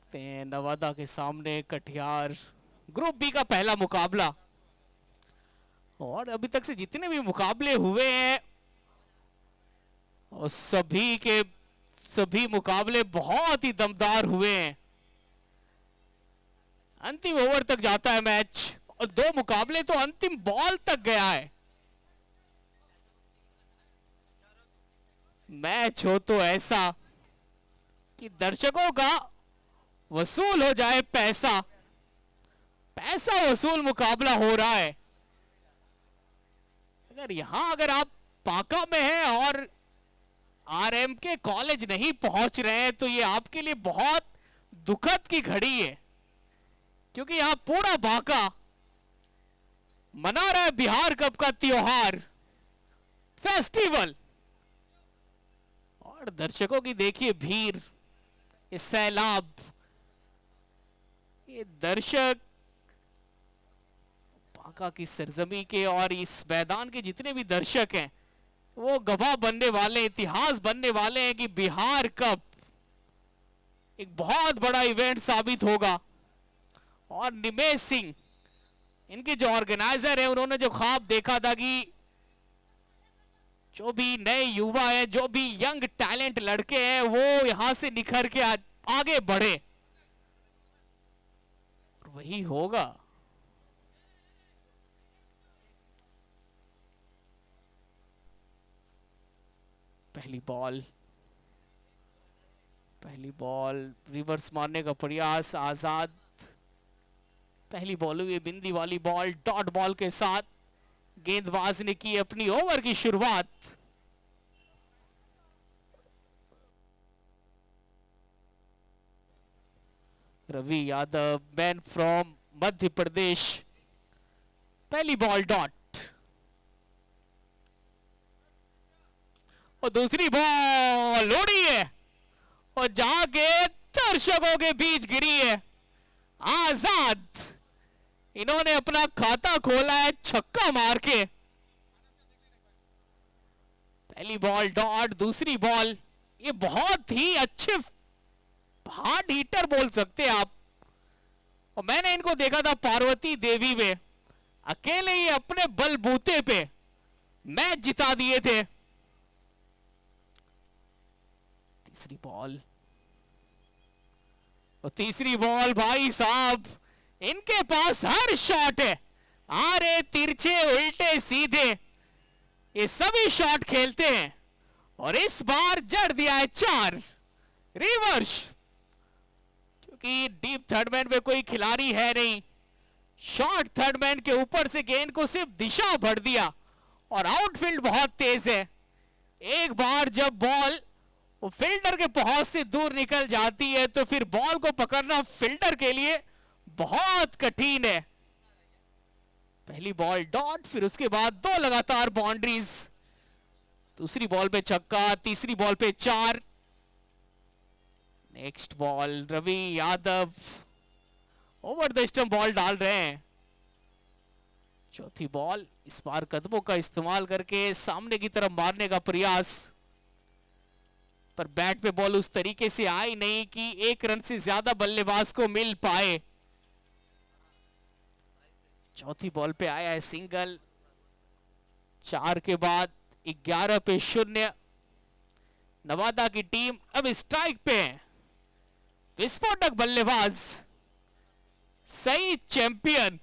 देखते हैं नवादा के सामने कटिहार ग्रुप बी का पहला मुकाबला। और अभी तक से जितने भी मुकाबले हुए हैं और सभी मुकाबले बहुत ही दमदार हुए हैं। अंतिम ओवर तक जाता है मैच और दो मुकाबले तो अंतिम बॉल तक गया है। मैच हो तो ऐसा कि दर्शकों का वसूल हो जाए पैसा वसूल मुकाबला हो रहा है। अगर आप पाका में हैं और आरएम के कॉलेज नहीं पहुंच रहे हैं तो ये आपके लिए बहुत दुखद की घड़ी है, क्योंकि यहां पूरा बांका मना रहा है बिहार कप का त्योहार फेस्टिवल। और दर्शकों की देखिए भीड़, इस सैलाब, ये दर्शक बांका की सरजमी के और इस मैदान के जितने भी दर्शक हैं वो गवाह बनने वाले, इतिहास बनने वाले हैं कि बिहार कप एक बहुत बड़ा इवेंट साबित होगा। और निमेश सिंह इनके जो ऑर्गेनाइजर है, उन्होंने जो ख्वाब देखा था कि जो भी नए युवा है, जो भी यंग टैलेंट लड़के हैं वो यहां से निखर के आगे बढ़े, वही होगा। पहली बॉल रिवर्स मारने का प्रयास, आजाद। पहली बॉल हुई बिंदी वाली बॉल, डॉट बॉल के साथ गेंदबाज ने की अपनी ओवर की शुरुआत। रवि यादव, मैन फ्रॉम मध्य प्रदेश, पहली बॉल डॉट और दूसरी बॉल उड़ी है और जाके दर्शकों के बीच गिरी है। आजाद, इन्होंने अपना खाता खोला है छक्का मार के। पहली बॉल डॉट, दूसरी बॉल, ये बहुत ही अच्छे हार्ड हीटर बोल सकते हैं आप। और मैंने इनको देखा था पार्वती देवी में, अकेले ही अपने बलबूते पे मैच जिता दिए थे। तीसरी बॉल भाई साहब, इनके पास हर शॉट है, आरे तिरछे उल्टे सीधे, ये सभी शॉट खेलते हैं। और इस बार जड़ दिया है 4 रिवर्स, क्योंकि डीप थर्ड मैन में कोई खिलाड़ी है नहीं। शॉर्ट थर्ड मैन के ऊपर से गेंद को सिर्फ दिशा भर दिया और आउटफील्ड बहुत तेज है। एक बार जब बॉल वो फील्डर के पहुंच से दूर निकल जाती है तो फिर बॉल को पकड़ना फील्डर के लिए बहुत कठिन है। पहली बॉल डॉट, फिर उसके बाद 2 लगातार बाउंड्रीज। दूसरी बॉल पे छक्का, तीसरी बॉल पे 4। Next ball Ravi Yadav over the stump ball डाल रहे हैं। चौथी बॉल, इस बार कदमों का इस्तेमाल करके सामने की तरफ मारने का प्रयास, पर बैट पे बॉल उस तरीके से आई नहीं कि 1 रन से ज्यादा बल्लेबाज को मिल पाए। चौथी बॉल पे आया है सिंगल। 4 के बाद 11 पे 0। नवादा की टीम अब स्ट्राइक पे है। विस्फोटक बल्लेबाज, सही चैंपियन,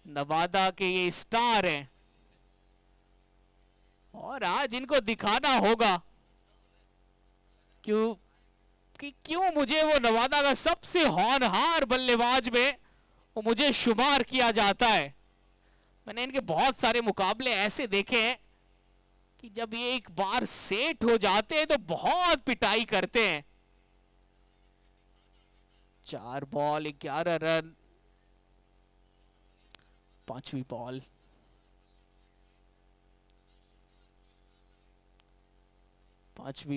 नवादा के ये स्टार हैं और आज इनको दिखाना होगा क्यों मुझे वो नवादा का सबसे होनहार बल्लेबाज में वो मुझे शुमार किया जाता है। मैंने इनके बहुत सारे मुकाबले ऐसे देखे हैं कि जब ये एक बार सेट हो जाते हैं तो बहुत पिटाई करते हैं। 4 बॉल 11 रन। पांचवी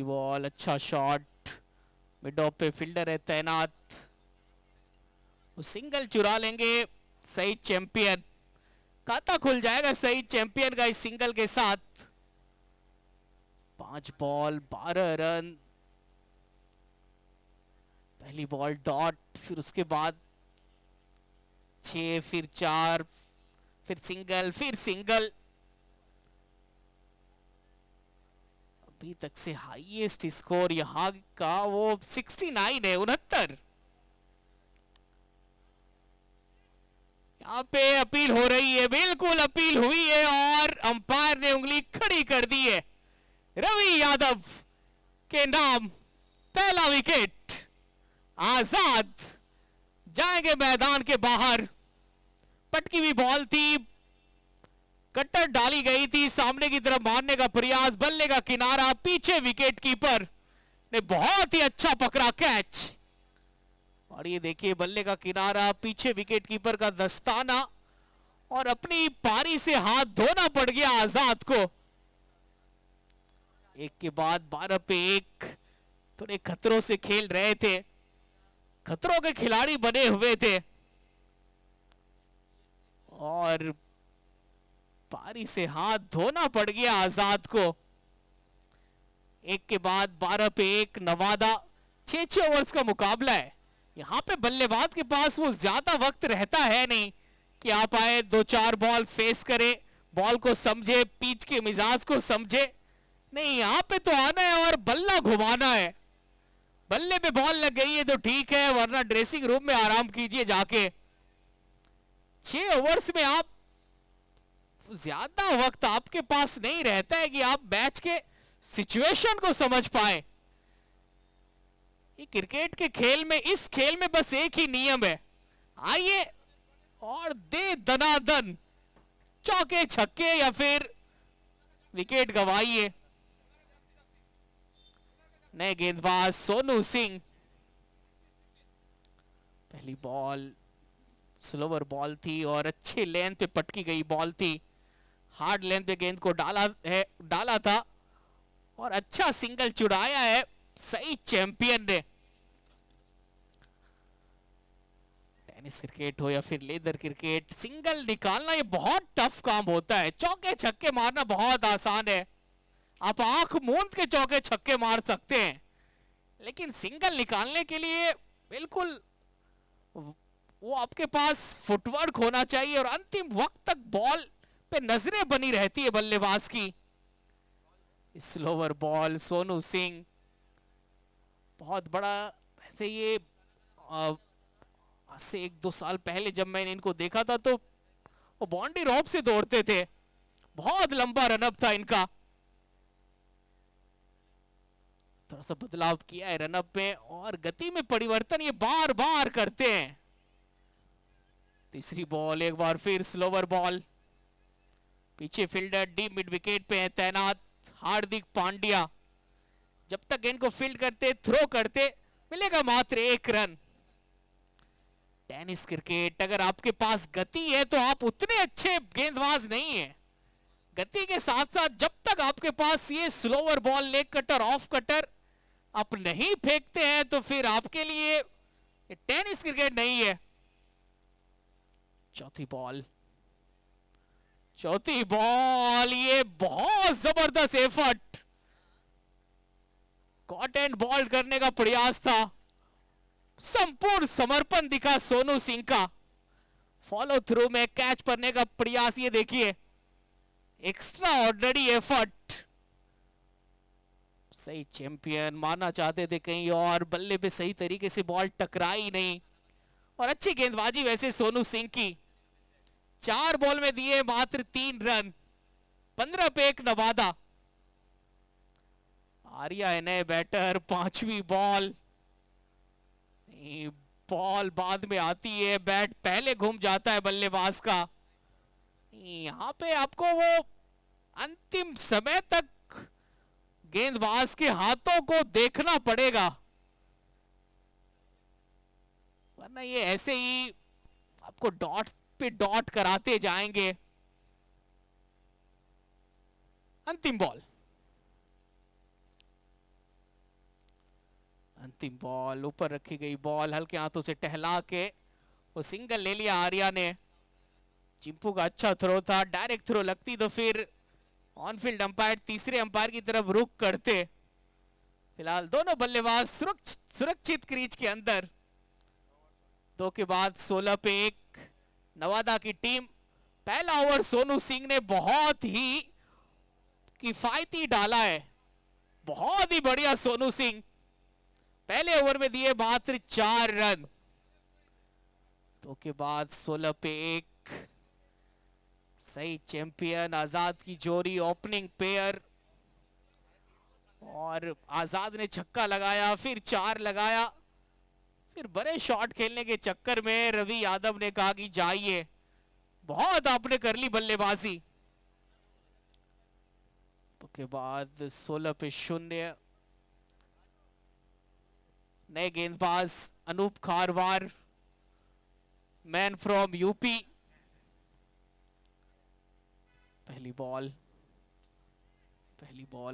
बॉल, अच्छा शॉट, मिड ऑफ पे फील्डर है तैनात, वो सिंगल चुरा लेंगे। सही चैंपियन, खाता खुल जाएगा सही चैंपियन का इस सिंगल के साथ। 5 बॉल 12 रन। पहली बॉल डॉट, फिर उसके बाद 6, फिर 4, फिर सिंगल, फिर सिंगल। अभी तक से हाईएस्ट स्कोर यहां का वो 69 है, 69। यहाँ पे अपील हो रही है, बिल्कुल अपील हुई है और अंपायर ने उंगली खड़ी कर दी है। रवि यादव के नाम पहला विकेट, आजाद जाएंगे मैदान के बाहर। पटकी हुई बॉल थी, कट्टर डाली गई थी, सामने की तरफ मारने का प्रयास, बल्ले का किनारा, पीछे विकेट कीपर ने बहुत ही अच्छा पकड़ा कैच। और ये देखिए बल्ले का किनारा, पीछे विकेट कीपर का दस्ताना, और अपनी पारी से हाथ धोना पड़ गया आजाद को। एक के बाद 12 पे 1, थोड़े खतरों से खेल रहे थे, खतरों के खिलाड़ी बने हुए थे, और पारी से हाथ धोना पड़ गया आजाद को। एक के बाद 12 पे 1 नवादा। 6 ओवर्स का मुकाबला है। यहां पे बल्लेबाज के पास वो ज्यादा वक्त रहता है नहीं कि आप आए 2-4 बॉल फेस करे, बॉल को समझे, पिच के मिजाज को समझे। नहीं, यहां पे तो आना है और बल्ला घुमाना है। बल्ले पे बॉल लग गई है तो ठीक है, वरना ड्रेसिंग रूम में आराम कीजिए जाके। 6 ओवर्स में आप ज्यादा वक्त आपके पास नहीं रहता है कि आप मैच के सिचुएशन को समझ पाए। ये क्रिकेट के खेल में, इस खेल में बस एक ही नियम है, आइए और दे दनादन, चौके छक्के या फिर विकेट गवाइए। नए गेंदबाज सोनू सिंह। पहली बॉल स्लोवर बॉल थी और अच्छे लेंथ पे पटकी गई बॉल थी, हार्ड लेंथ पे गेंद को डाला था और अच्छा सिंगल चुराया है सही चैंपियन ने। टेनिस क्रिकेट हो या फिर लेदर क्रिकेट, सिंगल निकालना ये बहुत टफ काम होता है। चौके छक्के मारना बहुत आसान है, आप आंख मूंद के चौके छक्के मार सकते हैं, लेकिन सिंगल निकालने के लिए बिल्कुल वो आपके पास फुटवर्क होना चाहिए और अंतिम वक्त तक बॉल पे नजरें बनी रहती है बल्लेबाज की। स्लोवर बॉल सोनू सिंह बहुत बड़ा, वैसे ये आज से 1-2 साल पहले जब मैंने इनको देखा था तो वो बाउंड्री रोप से दौड़ते थे, बहुत लंबा रनअप था इनका। थोड़ा सा बदलाव किया है रनअप में और गति में परिवर्तन ये बार बार करते हैं। तीसरी बॉल, एक बार फिर स्लोवर बॉल, पीछे फील्डर डीप मिड विकेट पे है तैनात हार्दिक पांड्या। जब तक गेंद को फील्ड करते, थ्रो करते, मिलेगा मात्र 1 रन। टेनिस क्रिकेट, अगर आपके पास गति है तो आप उतने अच्छे गेंदबाज नहीं है। गति के साथ साथ जब तक आपके पास ये slower ball, leg cutter, off cutter आप नहीं फेंकते हैं तो फिर आपके लिए ये टेनिस क्रिकेट नहीं है। चौथी बॉल, ये बहुत जबरदस्त एफर्ट, कॉट एंड बॉल करने का प्रयास था, संपूर्ण समर्पण दिखा सोनू सिंह का। फॉलो थ्रू में कैच करने का प्रयास, ये देखिए एक्स्ट्रा ऑर्डिनरी एफर्ट। सही चैंपियन मानना चाहते थे कहीं और, बल्ले पे सही तरीके से बॉल टकराई नहीं और अच्छी गेंदबाजी वैसे सोनू सिंह की। 4 बॉल में दिए मात्र 3 रन। 15 पे 1 नवादा। आर्या है नए बैटर। 5वीं बॉल बाद में आती है, बैट पहले घूम जाता है बल्लेबाज का। यहां पे आपको वो अंतिम समय तक गेंदबाज के हाथों को देखना पड़ेगा, वरना ये ऐसे ही आपको डॉट पे डॉट कराते जाएंगे। अंतिम बॉल ऊपर रखी गई बॉल, हल्के हाथों से टहला के वो सिंगल ले लिया आर्या ने। चिंपू का अच्छा थ्रो था, डायरेक्ट थ्रो लगती तो फिर ऑन फील्ड अंपायर तीसरे अंपायर की तरफ रुख करते। फिलहाल दोनों बल्लेबाज सुरक्षित क्रीज के अंदर। 2 के बाद 16 पे 1 नवादा की टीम। पहला ओवर सोनू सिंह ने बहुत ही किफायती डाला है, बहुत ही बढ़िया सोनू सिंह। पहले ओवर में दिए मात्र 4 रन। 2 के बाद 16 पे 1 सही चैंपियन आजाद की जोड़ी ओपनिंग पेयर, और आजाद ने छक्का लगाया, फिर 4 लगाया। फिर बड़े शॉट खेलने के चक्कर में रवि यादव ने कहा कि जाइए, बहुत आपने कर ली बल्लेबाजी। तो के बाद 16 पे 0 नए गेंदबाज अनूप खारवार, मैन फ्रॉम यूपी। पहली बॉल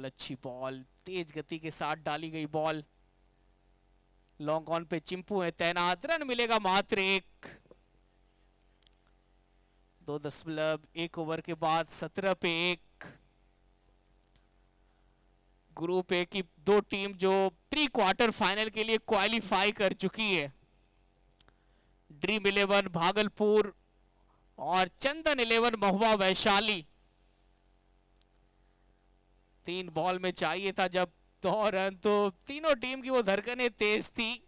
अच्छी बॉल, तेज गति के साथ डाली गई बॉल। लॉन्ग ऑन पे चिंपू है तैनात, रन मिलेगा मात्र 1। 2.1 ओवर के बाद 17 पे 1 ग्रुप ए की 2 टीम जो प्री क्वार्टर फाइनल के लिए क्वालिफाई कर चुकी है। ड्रीम 11 भागलपुर और चंदन 11 महुआ वैशाली। 3 बॉल में चाहिए था जब 2 रन, तो तीनों टीम की वो धड़कनें तेज थी,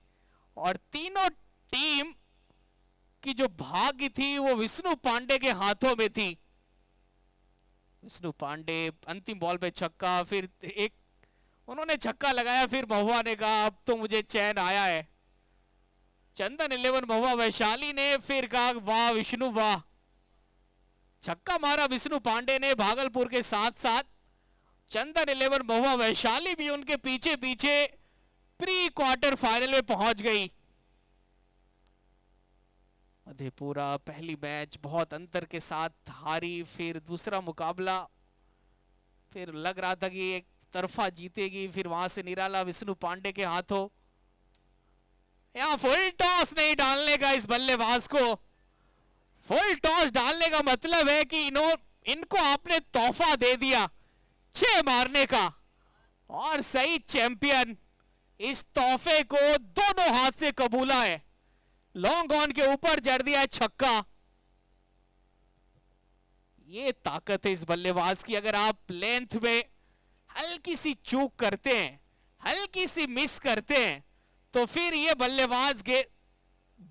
और तीनों टीम की जो भाग्य थी वो विष्णु पांडे के हाथों में थी। विष्णु पांडे अंतिम बॉल पे छक्का, फिर एक उन्होंने छक्का लगाया, फिर महुआ ने कहा अब तो मुझे चैन आया है। चंदन 11 महुआ वैशाली ने फिर कहा वाह विष्णु वाह। छक्का मारा विष्णु पांडे ने भागलपुर के साथ साथ, चंदन 11 महुआ वैशाली भी उनके पीछे पीछे प्री क्वार्टर फाइनल में पहुंच गई। मधेपुरा पहली मैच बहुत अंतर के साथ हारी, फिर दूसरा मुकाबला फिर लग रहा था कि एक तरफा जीतेगी, फिर वहां से निराला विष्णु पांडे के हाथों। यहां फुल टॉस नहीं डालने का इस बल्लेबाज को। फुल टॉस डालने का मतलब है कि इनको आपने तोहफा दे दिया 6 मारने का, और सही चैंपियन इस तोहफे को दोनों हाथ से कबूला है। लॉन्ग ऑन के ऊपर जड़ दिया छक्का। ये ताकत है इस बल्लेबाज की। अगर आप लेंथ में हल्की सी चूक करते हैं, हल्की सी मिस करते हैं, तो फिर ये बल्लेबाज के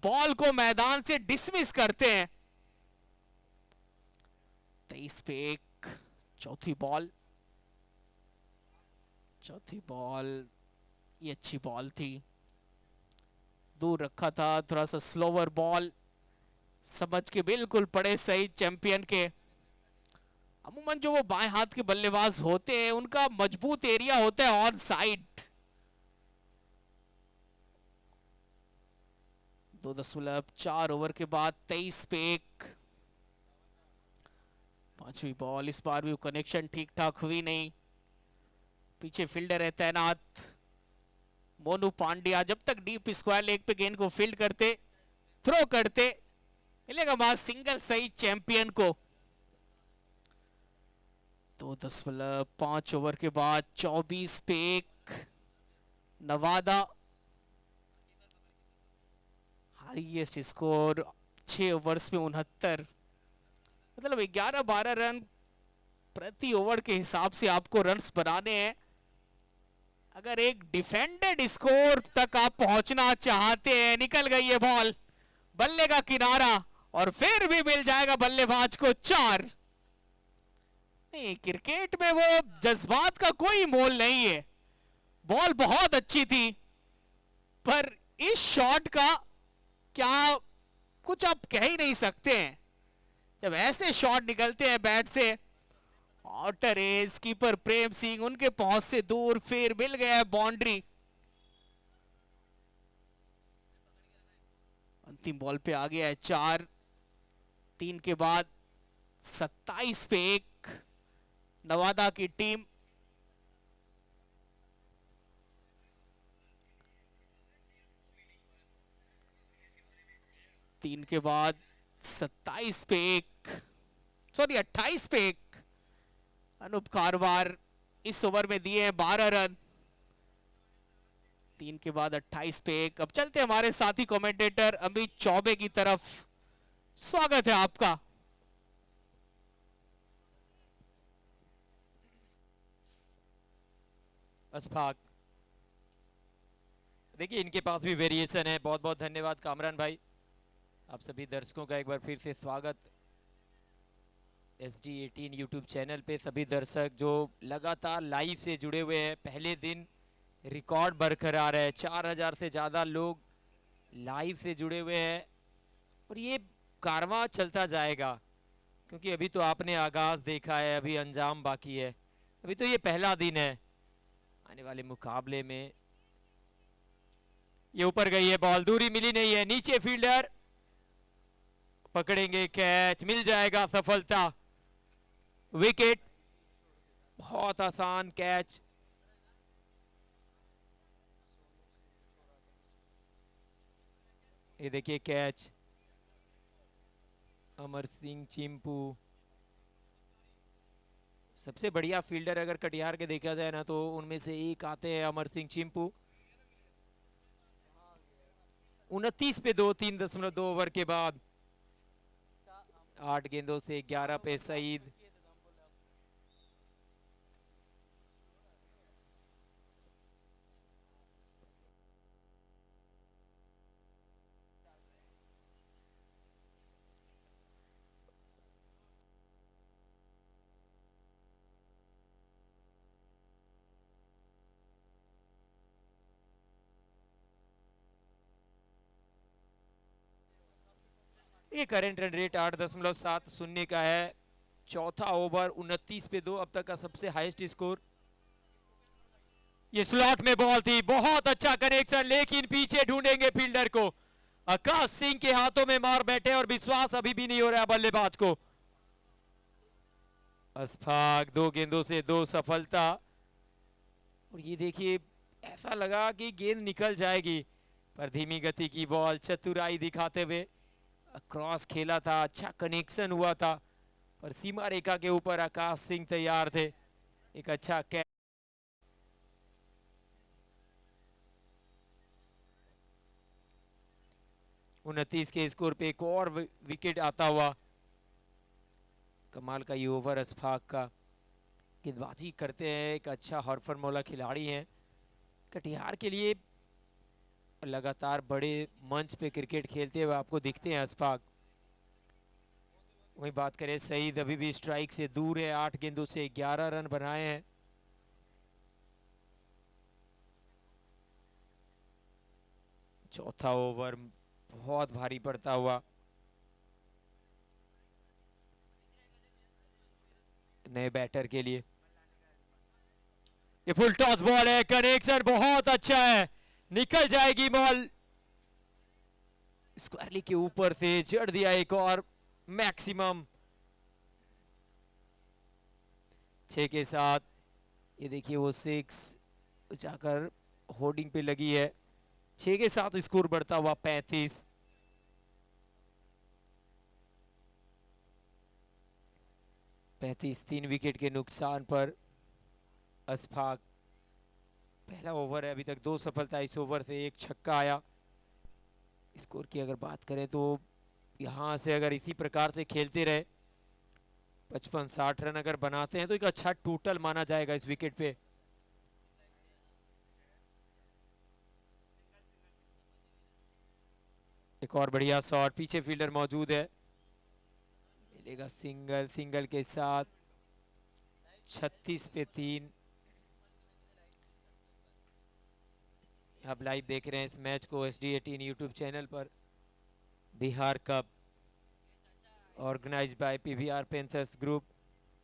बॉल को मैदान से डिसमिस करते हैं। 23 पे 1 चौथी बॉल ये अच्छी बॉल थी, दूर रखा था, थोड़ा सा स्लोवर बॉल, समझ के बिल्कुल पड़े सही चैंपियन के। अमूमन जो वो बाएं हाथ के बल्लेबाज होते हैं उनका मजबूत एरिया होता है ऑन साइड। 2.4 ओवर के बाद 23 पे 1 पांचवी बॉल। इस बार भी कनेक्शन ठीक ठाक हुई नहीं, पीछे फील्डर है तैनात मोनू पांड्या। जब तक डीप स्क्वायर लेग पे गेंद को फील्ड करते, थ्रो करते, मिलेगा वहां सिंगल सही चैंपियन को। 2.5 ओवर के बाद 24 पे 1 नवादा। हाईएस्ट स्कोर 6 ओवर्स में 69, मतलब 11-12 रन प्रति ओवर के हिसाब से आपको रन्स बनाने हैं। अगर एक डिफेंडेड स्कोर तक आप पहुंचना चाहते हैं, निकल गई है बॉल, बल्ले का किनारा, और फिर भी मिल जाएगा बल्लेबाज को 4। नहीं, क्रिकेट में वो जज्बात का कोई मोल नहीं है। बॉल बहुत अच्छी थी, पर इस शॉट का क्या कुछ आप कह ही नहीं सकते हैं। जब ऐसे शॉट निकलते हैं बैट से, outer as keeper Prem Singh उनके पहुंच से दूर, फिर मिल गया बाउंड्री। अंतिम बॉल पे आ गया है 4। 3 के बाद 27 पे 1 नवादा की टीम। तीन के बाद 27 पे 1 सॉरी 28 पे 1 अनूप खारवार इस ओवर में दिए 12 रन। 3 के बाद 28 पे 1। अब चलते हमारे साथी कमेंटेटर अमित चौबे की तरफ। स्वागत है आपका। अशफाक, देखिए इनके पास भी वेरिएशन है। बहुत बहुत धन्यवाद कामरान भाई। आप सभी दर्शकों का एक बार फिर से स्वागत SD18 यूट्यूब चैनल पे। सभी दर्शक जो लगातार लाइव से जुड़े हुए हैं, पहले दिन रिकॉर्ड बरकरार है, 4000 से ज़्यादा लोग लाइव से जुड़े हुए हैं और ये कारवां चलता जाएगा, क्योंकि अभी तो आपने आगाज़ देखा है, अभी अंजाम बाकी है। अभी तो ये पहला दिन है। आने वाले मुकाबले में ये ऊपर गई है बॉल, दूरी मिली नहीं है, नीचे फील्डर पकड़ेंगे, कैच मिल जाएगा, सफलता, विकेट। बहुत आसान कैच। ये देखिए कैच, अमर सिंह चिंपू सबसे बढ़िया फील्डर अगर कटिहार के देखा जाए ना, तो उनमें से एक आते हैं अमर सिंह चिंपू। 29 पे 2, 3.2 ओवर के बाद 8 गेंदों से 11 पे सईद। ये करंट रन रेट 8.70 का है। चौथा ओवर 29 पे 2, अब तक का सबसे हाईएस्ट स्कोर। ये स्लॉट में बॉल थी, बहुत अच्छा कनेक्शन, लेकिन पीछे ढूंढेंगे फील्डर को। आकाश सिंह के हाथों में मार बैठे और विश्वास अभी भी नहीं हो रहा बल्लेबाज को। अशफाक 2 गेंदों से 2 सफलता। और ये देखिए ऐसा लगा कि गेंद निकल जाएगी, पर धीमी गति की बॉल चतुराई दिखाते हुए क्रॉस खेला था, अच्छा कनेक्शन हुआ था, पर सीमा रेखा के ऊपर आकाश सिंह तैयार थे। एक अच्छा कैच। उनतीस के स्कोर पे एक और विकेट आता हुआ। कमाल का ये ओवर अशफाक का, गेंदबाजी करते हैं, एक अच्छा हरफनमौला खिलाड़ी हैं। कटिहार के लिए लगातार बड़े मंच पे क्रिकेट खेलते हुए आपको दिखते हैं अशफाक। वही बात करें सईद, अभी भी स्ट्राइक से दूर है, 8 गेंदों से 11 रन बनाए हैं। चौथा ओवर बहुत भारी पड़ता हुआ। नए बैटर के लिए ये फुल टॉस बॉल है, कनेक्शन बहुत अच्छा है, निकल जाएगी बॉल, स्क्वायरली के ऊपर से जड़ दिया एक और मैक्सिमम। 6 के साथ ये देखिए वो 6 जाकर होर्डिंग पे लगी है। 6 के साथ स्कोर बढ़ता हुआ 35। तीन विकेट के नुकसान पर अशफाक। पहला ओवर है, अभी तक 2 सफलता, इस ओवर से 1 छक्का आया। स्कोर की अगर बात करें तो यहां से अगर इसी प्रकार से खेलते रहे, 55-60 रन अगर बनाते हैं, तो एक अच्छा टोटल माना जाएगा इस विकेट पे। एक और बढ़िया शॉट, पीछे फील्डर मौजूद है, मिलेगा सिंगल। सिंगल के साथ 36 पे 3। आप लाइव देख रहे हैं इस मैच को SD18 यूट्यूब चैनल पर। Bihar cup organised by PVR panthers group.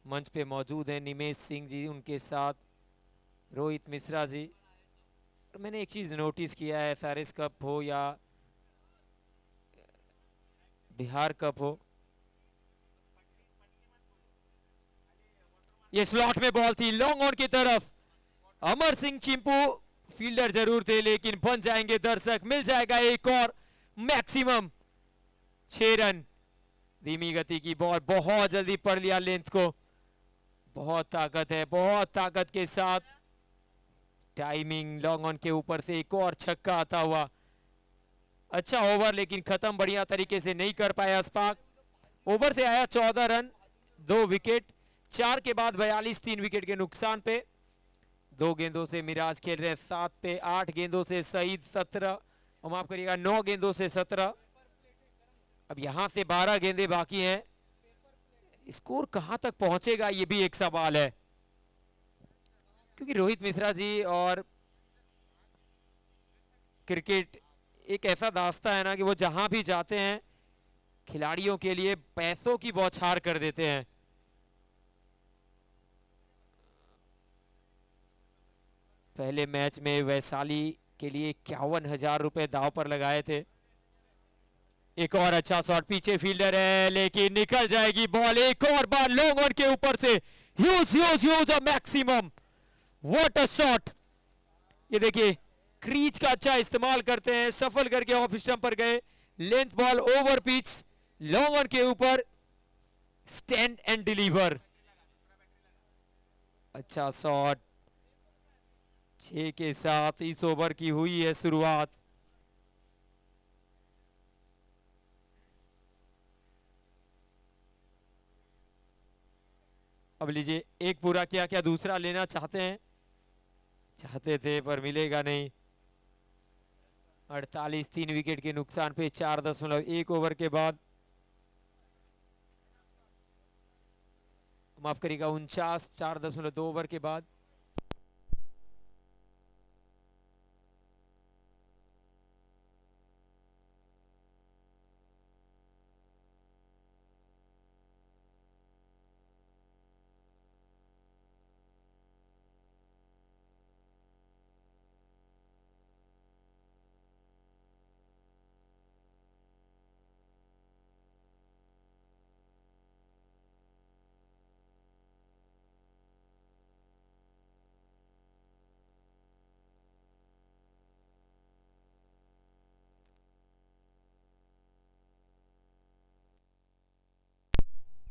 मंच पे मौजूद हैं निमेश सिंह जी, उनके साथ रोहित मिश्रा जी। और मैंने एक चीज नोटिस किया है, सारिस कप हो या बिहार कप हो, ये स्लॉट में बॉल थी, लॉन्ग ऑन की तरफ। अमर सिंह चिंपू फील्डर जरूर थे, लेकिन बन जाएंगे दर्शक, मिल जाएगा एक और मैक्सिमम। 6 रन। धीमी गति की बॉल, बहुत जल्दी पढ़ लिया लेंथ को, बहुत ताकत है, बहुत ताकत के साथ टाइमिंग लॉन्ग ऑन के ऊपर से एक और छक्का आता हुआ। अच्छा ओवर लेकिन खत्म बढ़िया तरीके से नहीं कर पाया अस्पाक। ओवर से आया 14 रन, 2 विकेट, 4 के बाद 42, 3 विकेट के नुकसान पे। 2 गेंदों से मिराज खेल रहे हैं 7 पे, 8 गेंदों से सईद 17, और माफ करिएगा 9 गेंदों से 17। अब यहां से 12 गेंदे बाकी हैं। स्कोर कहां तक पहुंचेगा ये भी एक सवाल है, क्योंकि रोहित मिश्रा जी और क्रिकेट एक ऐसा दास्ता है ना कि वो जहां भी जाते हैं खिलाड़ियों के लिए पैसों की बौछार कर देते हैं। पहले मैच में वैशाली के लिए 51,000 रुपए दाव पर लगाए थे। एक और अच्छा शॉट, पीछे फील्डर है लेकिन निकल जाएगी बॉल। एक और बार लॉन्ग ऑन के ऊपर से huge maximum, what a shot. ये देखिए क्रीज का अच्छा इस्तेमाल करते हैं, सफल करके ऑफ स्टंप पर गए। Length ball over pitch, long on के ऊपर, स्टैंड एंड डिलीवर। अच्छा शॉट। 6 के साथ इस ओवर की हुई है शुरुआत। अब लीजिए एक पूरा किया, क्या दूसरा लेना चाहते हैं? चाहते थे पर मिलेगा नहीं। 48, 3 विकेट के नुकसान पे 4.1 ओवर के बाद, माफ करिएगा 49, 4.2 ओवर के बाद।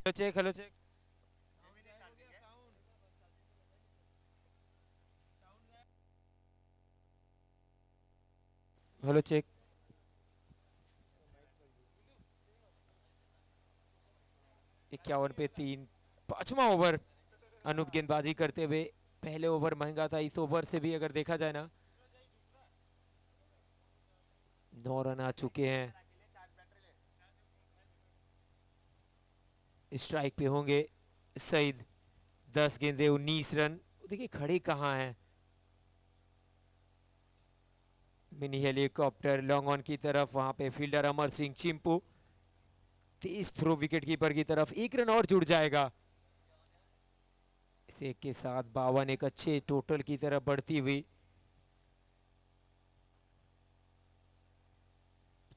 Hello check, hello check. Hello check. इक्यावन पे 3, 5वां ओवर। अनूप गेंदबाजी करते हुए, पहले ओवर महंगा था, इस ओवर से भी अगर देखा जाए ना 9 रन आ चुके हैं। स्ट्राइक पे होंगे सईद, 10 गेंदे 19 रन। देखिए खड़े कहाँ हैं। मिनी हेलीकॉप्टर लॉन्ग ऑन की तरफ, वहां पे फील्डर अमर सिंह चिंपू, तेज थ्रो विकेट कीपर की तरफ, 1 रन और जुड़ जाएगा। इस एक के साथ 52 एक अच्छे टोटल की तरफ बढ़ती हुई।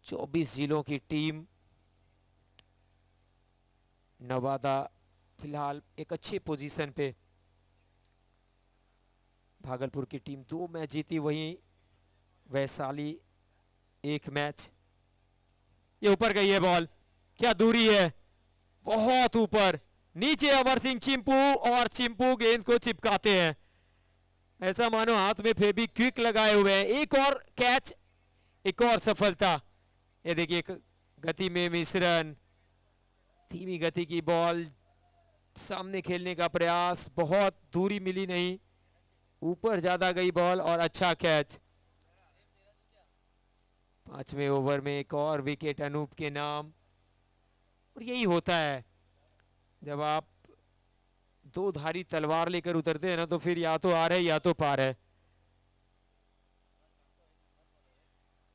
24 जिलों की टीम नवादा फिलहाल एक अच्छी पोजीशन पे। भागलपुर की टीम 2 मैच जीती, वहीं वैशाली 1 मैच। ये ऊपर गई है बॉल, क्या दूरी है, बहुत ऊपर। नीचे अमर सिंह चिंपू, और चिंपू गेंद को चिपकाते हैं, ऐसा मानो हाथ में फेविक्विक लगाए हुए हैं। एक और कैच, एक और सफलता। ये देखिए गति में मिश्रण, धीमी गति की बॉल, सामने खेलने का प्रयास, बहुत दूरी मिली नहीं, ऊपर ज्यादा गई बॉल और अच्छा कैच। 5वें ओवर में एक और विकेट अनूप के नाम। और यही होता है जब आप 2 धारी तलवार लेकर उतरते हैं ना, तो फिर या तो आ रहे या तो पार है।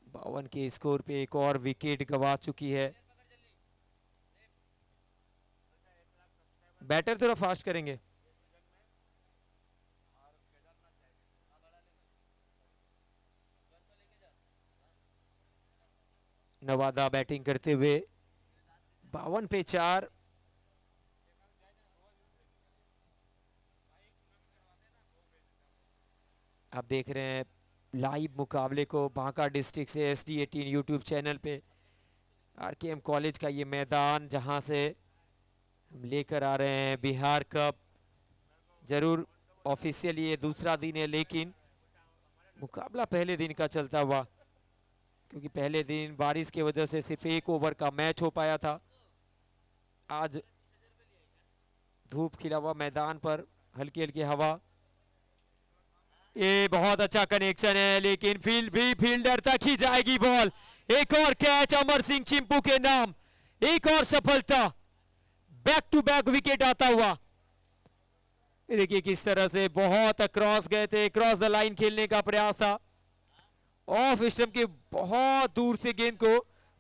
52 के स्कोर पे एक और विकेट गंवा चुकी है। बैटर थोड़ा फास्ट करेंगे। नवादा बैटिंग करते हुए 52 पे 4। आप देख रहे हैं लाइव मुकाबले को बांका डिस्ट्रिक्ट से SD18 यूट्यूब चैनल पे। RKM कॉलेज का ये मैदान जहां से हम लेकर आ रहे हैं बिहार कप। जरूर ऑफिशियली ये दूसरा दिन है, लेकिन मुकाबला पहले दिन का चलता हुआ, क्योंकि पहले दिन बारिश की वजह से सिर्फ 1 ओवर का मैच हो पाया था। आज धूप खिला हुआ मैदान पर, हल्की हल्की हवा। ये बहुत अच्छा कनेक्शन है, लेकिन फील्डर तक ही जाएगी बॉल। एक और कैच अमर सिंह चिंपू के नाम, एक और सफलता, बैक टू बैक विकेट आता हुआ। देखिए किस तरह से बहुत क्रॉस गए थे, क्रॉस द लाइन खेलने का प्रयास था। ऑफ स्टंप के बहुत दूर से गेंद को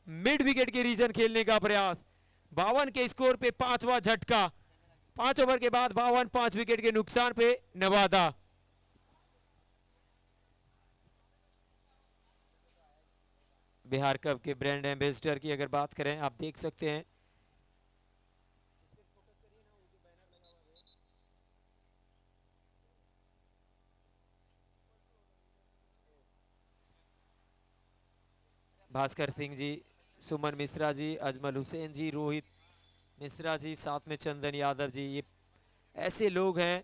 मिड विकेट के रीजन खेलने का प्रयास। 52 के स्कोर पे 5वां झटका, 5 ओवर के बाद 52, 5 विकेट के नुकसान पे नवादा। बिहार कप के ब्रांड एम्बेसडर की अगर बात करें, आप देख सकते हैं भास्कर सिंह जी, सुमन मिश्रा जी, अजमल हुसैन जी, रोहित मिश्रा जी, साथ में चंदन यादव जी। ये ऐसे लोग हैं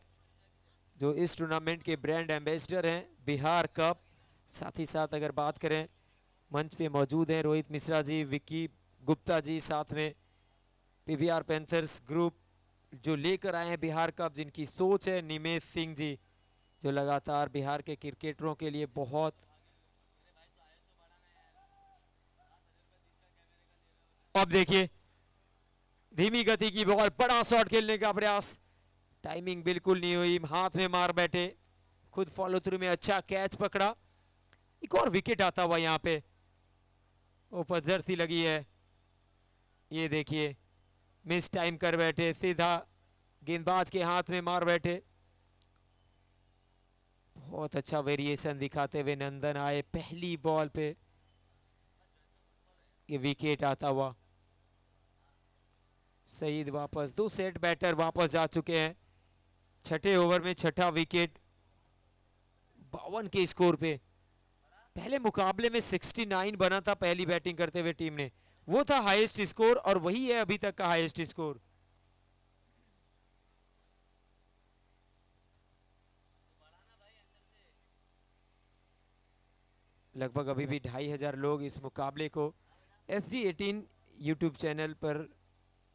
जो इस टूर्नामेंट के ब्रांड एम्बेसडर हैं बिहार कप। साथ ही साथ अगर बात करें, मंच पे मौजूद हैं रोहित मिश्रा जी, विक्की गुप्ता जी, साथ में पीवीआर पैंथर्स ग्रुप जो लेकर आए हैं बिहार कप, जिनकी सोच है निमेश सिंह जी, जो लगातार बिहार के क्रिकेटरों के लिए बहुत। अब देखिए धीमी गति की बॉल, बड़ा शॉट खेलने का प्रयास, टाइमिंग बिल्कुल नहीं हुई, हाथ में मार बैठे, खुद फॉलो थ्रू में अच्छा कैच पकड़ा। एक और विकेट आता हुआ यहाँ पे, ऊपर जर्सी लगी है। ये देखिए मिस टाइम कर बैठे, सीधा गेंदबाज के हाथ में मार बैठे। बहुत अच्छा वेरिएशन दिखाते हुए नंदन आए पहली बॉल पे, ये विकेट आता हुआ। सईद वापस, 2 सेट बैटर वापस जा चुके हैं। छठे ओवर में छठा विकेट 52 के स्कोर पे। पहले मुकाबले में 69 बना था पहली बैटिंग करते हुए टीम ने, वो था हाईएस्ट स्कोर और वही है अभी तक का हाईएस्ट स्कोर। लगभग अभी भी 2500 लोग इस मुकाबले को SG18 यूट्यूब चैनल पर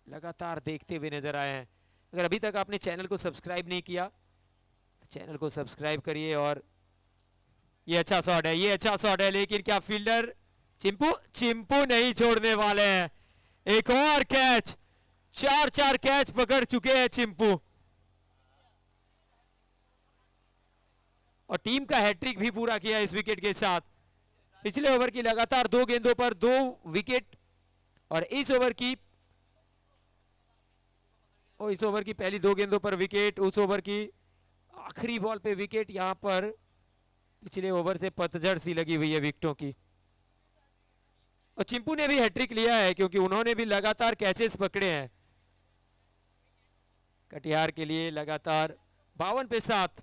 लगातार देखते हुए नजर आए हैं। अगर अभी तक आपने चैनल को सब्सक्राइब नहीं किया तो चैनल को सब्सक्राइब करिए। और ये अच्छा शॉट है, ये अच्छा शॉट है, लेकिन क्या फील्डर चिंपू नहीं छोड़ने वाले हैं। एक और कैच, 4 कैच पकड़ चुके हैं चिंपू, और टीम का हैट्रिक भी पूरा किया इस विकेट के साथ। पिछले ओवर की लगातार 2 गेंदों पर 2 विकेट, और इस ओवर की पहली 2 गेंदों पर विकेट, उस ओवर की आखिरी बॉल पे विकेट। यहां पर पिछले ओवर से पतझड़ सी लगी हुई है विकेटों की, और चिंपू ने भी हैट्रिक लिया है क्योंकि उन्होंने भी लगातार कैचेस पकड़े हैं। कटिहार के लिए लगातार 52 पे 7।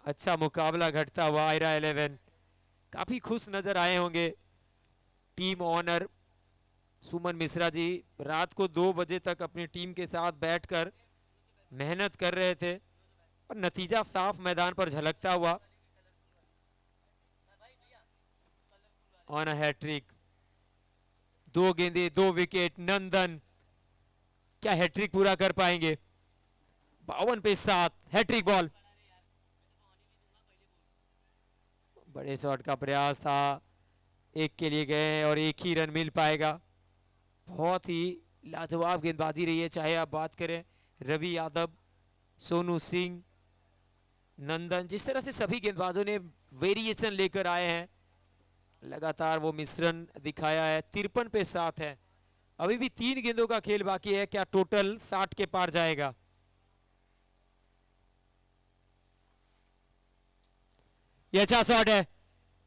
अच्छा मुकाबला घटता हुआ आयरा 11, काफी खुश नजर आए होंगे टीम ऑनर सुमन मिश्रा जी। रात को 2 बजे तक अपनी टीम के साथ बैठकर मेहनत कर रहे थे, और नतीजा साफ मैदान पर झलकता हुआ। ऑन अ हैट्रिक, 2 गेंदे 2 विकेट, नंदन क्या हैट्रिक पूरा कर पाएंगे? 52 पे 7, हैट्रिक बॉल। बड़े शॉट का प्रयास था, एक के लिए गए और एक ही रन मिल पाएगा। बहुत ही लाजवाब गेंदबाजी रही है, चाहे आप बात करें रवि यादव, सोनू सिंह, नंदन, जिस तरह से सभी गेंदबाजों ने वेरिएशन लेकर आए हैं, लगातार वो मिश्रण दिखाया है। 53 पे 7 है, अभी भी 3 गेंदों का खेल बाकी है। क्या टोटल 60 के पार जाएगा? ये अच्छा शॉट है,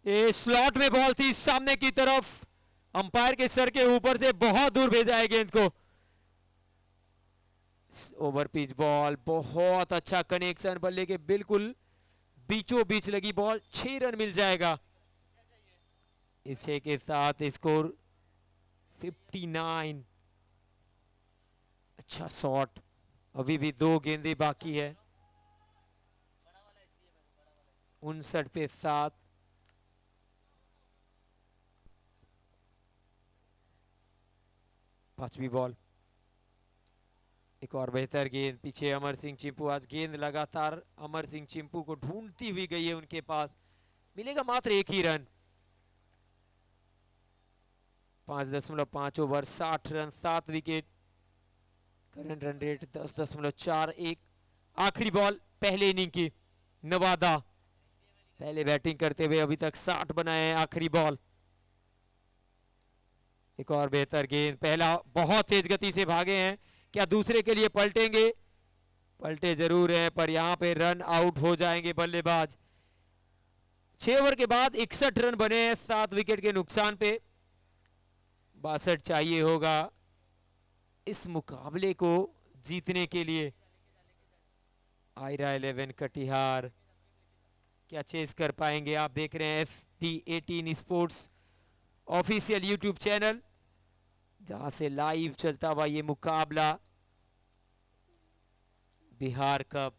ये स्लॉट में बॉल थी सामने की तरफ, अंपायर के सर के ऊपर से बहुत दूर भेजा है गेंद को। ओवर पिच बॉल, बहुत अच्छा कनेक्शन, बल्ले के बिल्कुल बीचों बीच लगी बॉल, 6 रन मिल जाएगा। इस 6 के साथ स्कोर 59। अच्छा शॉट, अभी भी 2 गेंदे बाकी है। 59 पे 7। पांचवी बॉल, एक और बेहतर गेंद, पीछे अमर सिंह चिंपू। आज गेंद लगातार अमर सिंह चिंपू को ढूंढती हुई गई है उनके पास। मिलेगा मात्र एक ही run. 5.5 over 60 run 7 wicket. Current run rate 10.41। आखिरी बॉल पहले इनिंग की। नवादा पहले बैटिंग करते हुए अभी तक 60 बनाए हैं। आखिरी बॉल, एक और बेहतर गेंद। पहला बहुत तेज गति से भागे हैं, क्या दूसरे के लिए पलटेंगे? पलटे जरूर हैं, पर यहां पे रन आउट हो जाएंगे बल्लेबाज। 6 ओवर के बाद 61 रन बने हैं 7 विकेट के नुकसान पे। 62 चाहिए होगा इस मुकाबले को जीतने के लिए। आयरा 11 कटिहार क्या चेस कर पाएंगे? आप देख रहे हैं FD18 sports official YouTube channel, जहां से लाइव चलता हुआ ये मुकाबला बिहार कप।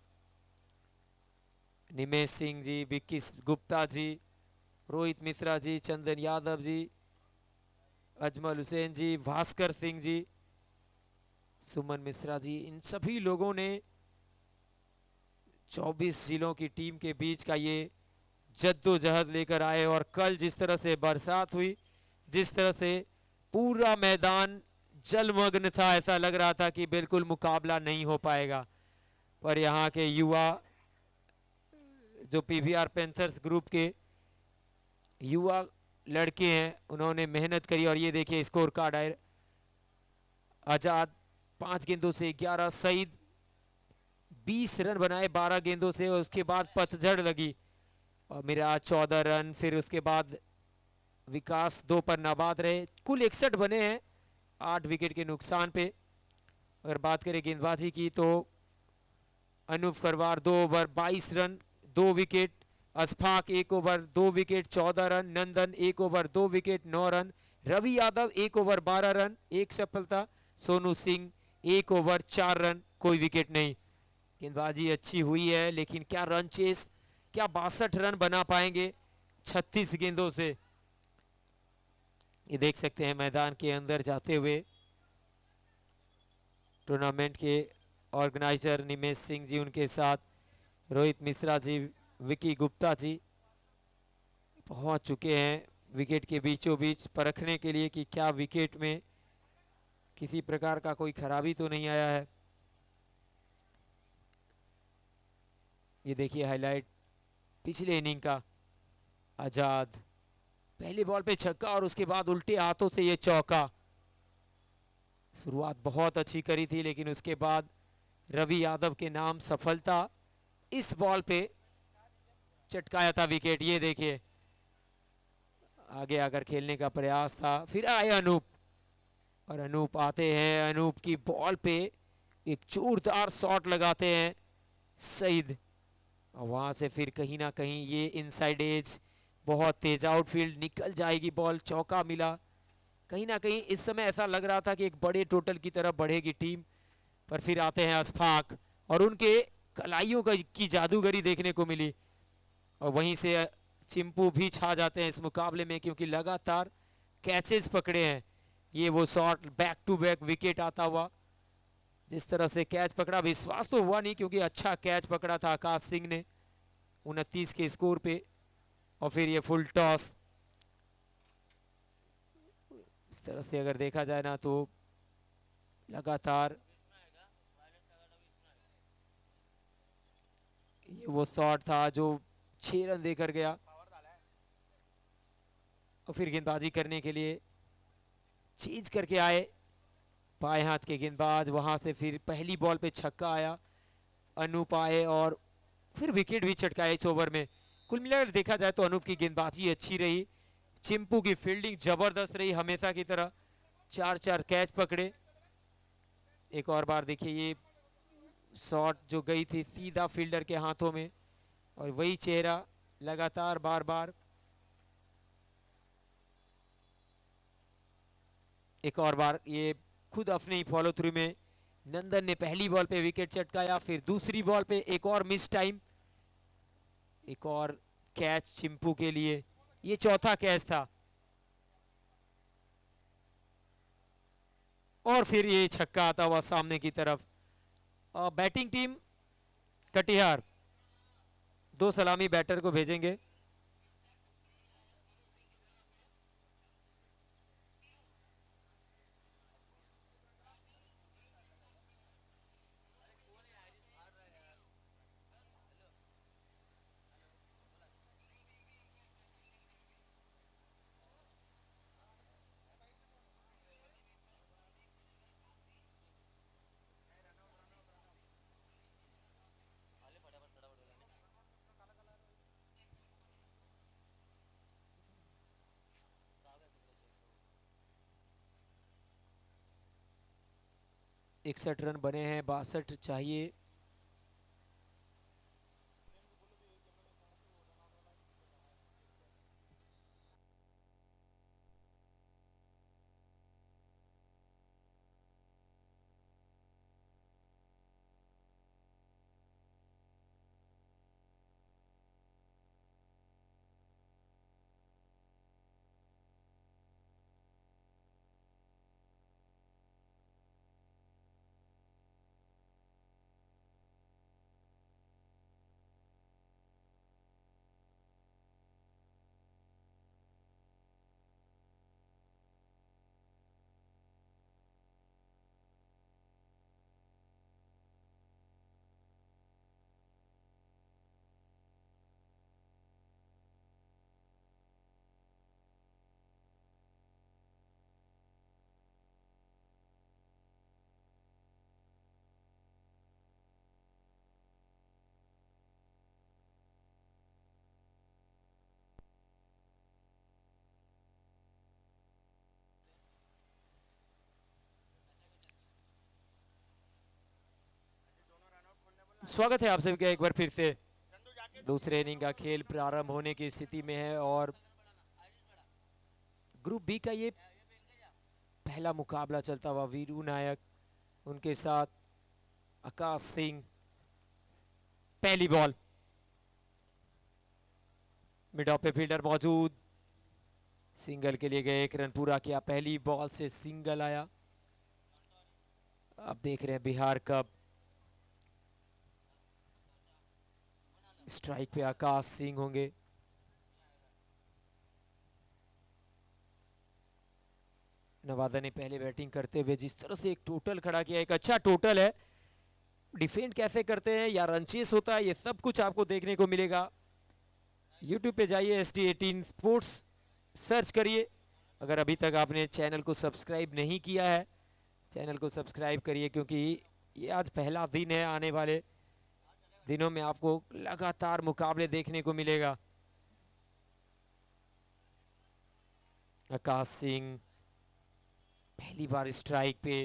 निमेश सिंह जी, विक्की गुप्ता जी, रोहित मिश्रा जी, चंदन यादव जी, अजमल हुसैन जी, भास्कर सिंह जी, सुमन मिश्रा जी, इन सभी लोगों ने 24 जिलों की टीम के बीच का ये जद्दोजहद लेकर आए। और कल जिस तरह से बरसात हुई, जिस तरह से पूरा मैदान जलमग्न था, ऐसा लग रहा था कि बिल्कुल मुकाबला नहीं हो पाएगा। पर यहाँ के युवा जो PVR पैंथर्स ग्रुप के युवा लड़के हैं, उन्होंने मेहनत करी। और ये देखिए स्कोर कार्ड है। आजाद 5 गेंदों से 11, सईद 20 रन बनाए 12 गेंदों से। और उसके बाद पतझड़ लगी और मिराज 14 रन। फिर उसके बाद विकास 2 पर नाबाद रहे। कुल 61 बने हैं 8 विकेट के नुकसान पे। अगर बात करें गेंदबाजी की तो Anup Karwar 2 over 22 run 2 wicket. Ashfaq 1 over 2 wicket 14 run. Nandan 1 over 2 wicket 9 run. Ravi Yadav 1 over 12 run 1 सफलता। सोनू सिंह 1 ओवर 4 रन कोई विकेट नहीं। गेंदबाजी अच्छी हुई है, लेकिन क्या रन चेस, क्या 62 रन बना पाएंगे 36 गेंदों से? ये देख सकते हैं मैदान के अंदर जाते हुए टूर्नामेंट के ऑर्गेनाइजर निमेश सिंह जी, उनके साथ रोहित मिश्रा जी, विकी गुप्ता जी पहुंच चुके हैं विकेट के बीचों बीच परखने के लिए कि क्या विकेट में किसी प्रकार का कोई खराबी तो नहीं आया है। ये देखिए हाईलाइट पिछले इनिंग का। आजाद पहली बॉल पे छक्का और उसके बाद उल्टे हाथों से ये चौका। शुरुआत बहुत अच्छी करी थी, लेकिन उसके बाद रवि यादव के नाम सफलता। इस बॉल पे चटकाया था विकेट। ये देखिए आगे आकर खेलने का प्रयास था। फिर आए अनूप और अनूप आते हैं। अनूप की बॉल पे एक जोरदार शॉट लगाते हैं सईद। और वहां से फिर कहीं ना कहीं ये इनसाइड एज बहुत तेज आउटफील्ड निकल जाएगी बॉल। चौका मिला। कहीं ना कहीं इस समय ऐसा लग रहा था कि एक बड़े टोटल की तरफ बढ़ेगी टीम, पर फिर आते हैं अशफाक और उनके कलाइयों की जादूगरी देखने को मिली। और वहीं से चिंपू भी छा जाते हैं इस मुकाबले में, क्योंकि लगातार कैचेस पकड़े हैं। ये वो shot back to back wicket आता हुआ, जिस तरह से कैच पकड़ा, विश्वास तो हुआ नहीं क्योंकि अच्छा कैच पकड़ा था आकाश सिंह ने 29 के स्कोर पे। और फिर ये फुल टॉस। इस तरह से अगर देखा जाए ना तो लगातार ये वो शॉट था जो 6 रन देकर गया। और फिर गेंदबाजी करने के लिए चीज करके आए बाएं हाथ के गेंदबाज। वहां से फिर पहली बॉल पे छक्का आया। अनूप आए और फिर विकेट भी चटकाए इस ओवर में। कुल मिलाकर देखा जाए तो अनूप की गेंदबाजी अच्छी रही। चिंपू की फील्डिंग जबरदस्त रही हमेशा की तरह। 4 कैच पकड़े। एक और बार देखिए ये शॉट जो गई थी सीधा फील्डर के हाथों में, और वही चेहरा लगातार बार बार। एक और बार ये खुद अपने ही फॉलो थ्रू में नंदन ने पहली बॉल पे विकेट चटकाया। फिर दूसरी बॉल पे एक और मिस टाइम, एक और कैच चिंपू के लिए, ये चौथा कैच था। और फिर ये छक्का आता हुआ सामने की तरफ। बैटिंग टीम कटिहार 2 सलामी बैटर को भेजेंगे। इकसठ रन बने हैं, 62 चाहिए। स्वागत है आप सभी का एक बार फिर से। दूसरे इनिंग का खेल प्रारंभ होने की स्थिति में है और ग्रुप बी का ये पहला मुकाबला चलता हुआ वीरू नायक, उनके साथ आकाश सिंह। पहली बॉल, मिड ऑफ पे फील्डर मौजूद, सिंगल के लिए गए, 1 रन पूरा किया। पहली बॉल से सिंगल आया। अब देख रहे हैं बिहार कप। स्ट्राइक पे आकाश सिंह होंगे। नवादा ने पहले बैटिंग करते हुए जिस तरह से एक टोटल खड़ा किया, एक अच्छा टोटल है। डिफेंड कैसे करते हैं या रन चेस होता है, ये सब कुछ आपको देखने को मिलेगा। यूट्यूब पे जाइए, ST18 स्पोर्ट्स सर्च करिए। अगर अभी तक आपने चैनल को सब्सक्राइब नहीं किया है, चैनल को सब्सक्राइब करिए, क्योंकि ये आज पहला दिन है। आने वाले दिनों में आपको लगातार मुकाबले देखने को मिलेगा। आकाश सिंह पहली बार स्ट्राइक पे,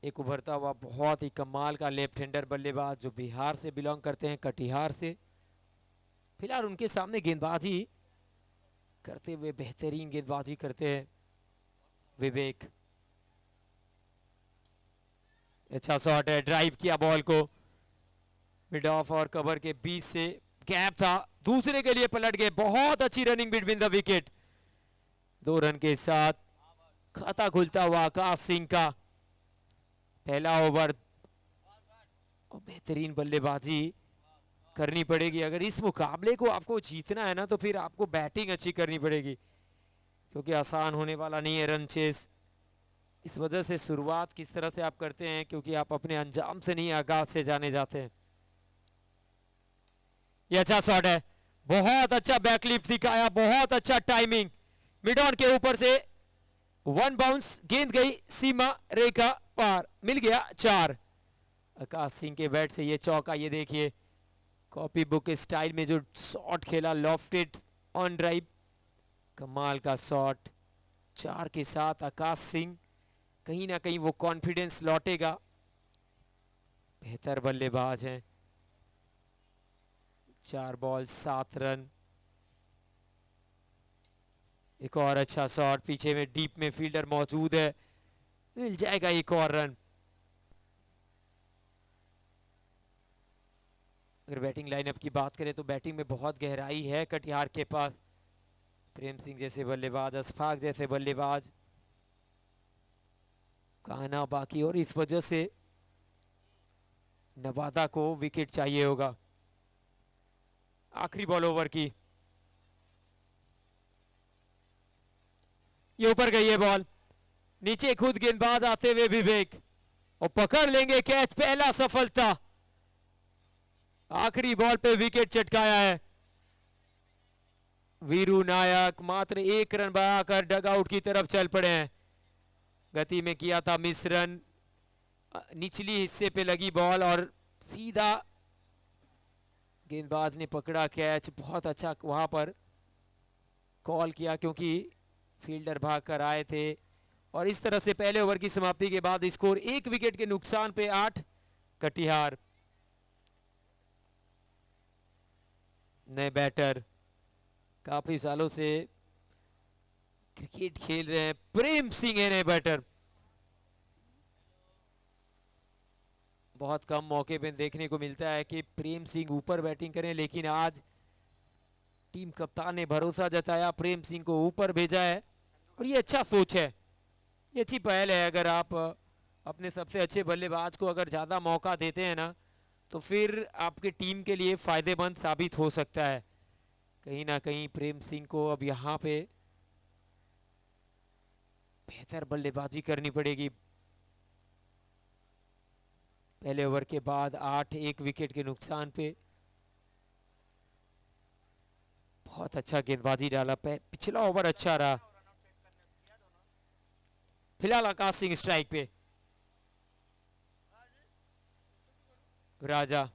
एक उभरता हुआ बहुत ही कमाल का लेफ्ट हैंडर बल्लेबाज जो बिहार से बिलोंग करते हैं, कटिहार से। फिलहाल उनके सामने गेंदबाजी करते हुए बेहतरीन गेंदबाजी करते हैं विवेक। अच्छा शॉट है, ड्राइव किया बॉल को, मिड ऑफ और कवर के बीच से गैप था, दूसरे के लिए पलट गए। बहुत अच्छी running between the wicket. 2 run के साथ खाता खुलता हुआ आकाश सिंह का पहला ओवर। और बेहतरीन बल्लेबाजी करनी पड़ेगी। अगर इस मुकाबले को आपको जीतना है ना, तो फिर आपको बैटिंग अच्छी करनी पड़ेगी, क्योंकि आसान होने वाला नहीं है रन चेस। इस वजह से शुरुआत किस तरह से आप करते हैं, क्योंकि आप अपने अंजाम से नहीं आगाज से जाने जाते हैं। ये अच्छा शॉट है, बहुत अच्छा बैकलिफ्ट दिखाया, बहुत अच्छा टाइमिंग। मिड ऑन के ऊपर से 1 बाउंस, गेंद गई सीमा रेखा पार, मिल गया 4। आकाश सिंह के बैट से ये चौका, ये देखिए कॉपी बुक स्टाइल में जो शॉट खेला, लॉफ्टेड ऑन ड्राइव, कमाल का शॉट। 4 के साथ आकाश सिंह कहीं ना कहीं वो कॉन्फिडेंस लौटेगा। बेहतर बल्लेबाज हैं। 4 बॉल 7 रन। एक और अच्छा शॉट, पीछे में डीप में फील्डर मौजूद है, मिल जाएगा एक और रन। अगर बैटिंग लाइनअप की बात करें तो बैटिंग में बहुत गहराई है कटिहार के पास। प्रेम सिंह जैसे बल्लेबाज, अशफाक जैसे बल्लेबाज, कहना बाकी, और इस वजह से नवादा को विकेट चाहिए होगा। आखिरी बॉल ओवर की, ये ऊपर गई है बॉल, नीचे खुद गेंदबाज आते हुए विवेक, और पकड़ लेंगे कैच, पहला सफलता। आखिरी बॉल पे विकेट चटकाया है। वीरू नायक मात्र 1 रन बनाकर डगआउट की तरफ चल पड़े हैं। गति में किया था मिश्रण, निचली हिस्से पे लगी बॉल और सीधा गेंदबाज ने पकड़ा कैच। बहुत अच्छा वहां पर कॉल किया क्योंकि फील्डर भाग कर आए थे। और इस तरह से पहले ओवर की समाप्ति के बाद स्कोर 1 विकेट के नुकसान पे 8 कटिहार। नए बैटर, काफी सालों से क्रिकेट खेल रहे हैं, प्रेम सिंह है नए बैटर। बहुत कम मौके पे देखने को मिलता है कि प्रेम सिंह ऊपर बैटिंग करें, लेकिन आज टीम कप्तान ने भरोसा जताया, प्रेम सिंह को ऊपर भेजा है। और ये अच्छा सोच है, ये अच्छी पहल है। अगर आप अपने सबसे अच्छे बल्लेबाज को अगर ज्यादा मौका देते हैं ना, तो फिर आपकी टीम के लिए फायदेमंद साबित हो सकता है। कहीं ना कहीं प्रेम सिंह को अब यहाँ पे बेहतर बल्लेबाजी करनी पड़ेगी। पहले ओवर के बाद 8, 1 विकेट के नुकसान पे बहुत अच्छा गेंदबाजी डाला। पिछला ओवर अच्छा रहा। फिलहाल आकाश सिंह स्ट्राइक पे। राजा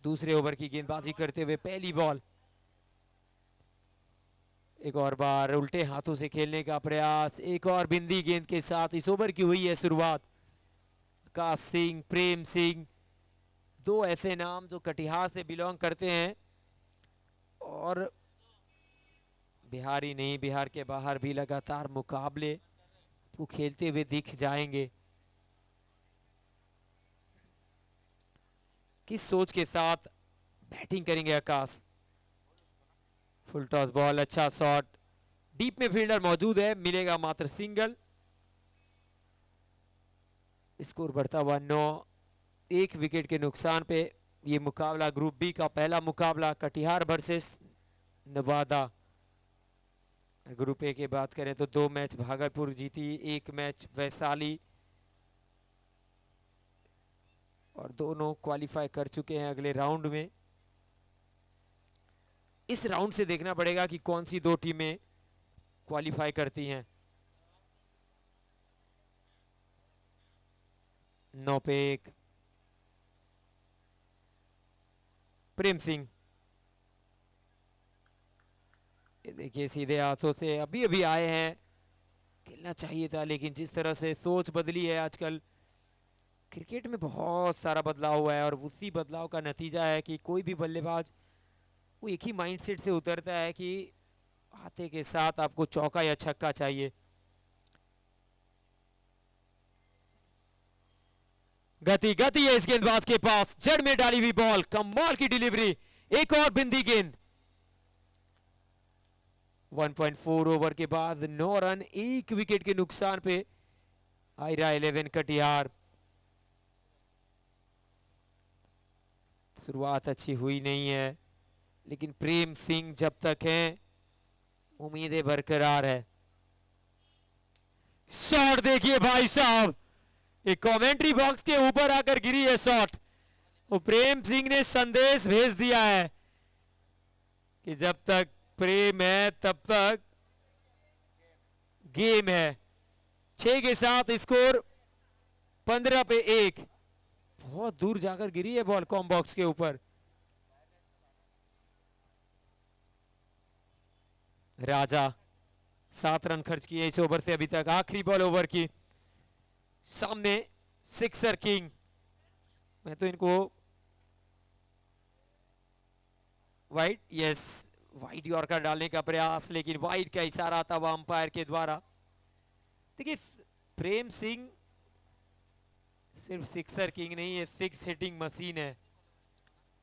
दूसरे ओवर की गेंदबाजी करते हुए पहली बॉल, एक और बार उल्टे हाथों से खेलने का प्रयास, एक और बिंदी गेंद के साथ इस ओवर की हुई है शुरुआत। आकाश सिंह, प्रेम सिंह, 2 ऐसे नाम जो कटिहार से बिलोंग करते हैं और बिहार ही नहीं, बिहार के बाहर भी लगातार मुकाबले को खेलते हुए दिख जाएंगे। किस सोच के साथ बैटिंग करेंगे आकाश? फुल टॉस बॉल, अच्छा शॉट, डीप में फील्डर मौजूद है, मिलेगा मात्र सिंगल। स्कोर बढ़ता हुआ 9, 1 विकेट के नुकसान पे। ये मुकाबला ग्रुप बी का पहला मुकाबला, Katihar versus Nawada. Group A की बात करें तो 2 मैच भागलपुर जीती, 1 मैच वैशाली, और दोनों क्वालिफाई कर चुके हैं अगले राउंड में। इस राउंड से देखना पड़ेगा कि कौन सी 2 टीमें क्वालिफाई करती हैं। 9 पे 1, प्रेम सिंह, ये देखिए सीधे हाथों से अभी अभी आए हैं, खेलना चाहिए था, लेकिन जिस तरह से सोच बदली है आजकल क्रिकेट में बहुत सारा बदलाव हुआ है, और उसी बदलाव का नतीजा है कि कोई भी बल्लेबाज वो एक ही माइंडसेट से उतरता है कि आते के साथ आपको चौका या छक्का चाहिए। गति गति है इस गेंदबाज के पास, जड़ में डाली हुई बॉल, कमाल की डिलीवरी, एक और बिंदी गेंद। 1.4 ओवर के बाद 9 रन, 1 विकेट के नुकसान पे आयरा 11 कटिहार। शुरुआत अच्छी हुई नहीं है, लेकिन प्रेम सिंह जब तक हैं उम्मीदें बरकरार है। शॉट देखिए भाई साहब, एक कमेंट्री बॉक्स के ऊपर आकर गिरी है शॉट। वो प्रेम सिंह ने संदेश भेज दिया है कि जब तक प्रेम है तब तक गेम है। 6 के साथ स्कोर 15 पे 1। बहुत दूर जाकर गिरी है बॉल कॉम बॉक्स के ऊपर। राजा 7 रन खर्च किए इस ओवर से अभी तक। आखिरी बॉल ओवर की, सामने सिक्सर किंग। मैं तो इनको वाइड, यस वाइड यॉर्कर डालने का प्रयास, लेकिन वाइड का इशारा था अंपायर के द्वारा। देखिए प्रेम सिंह सिर्फ सिक्सर किंग नहीं है, सिक्स हिटिंग मशीन है।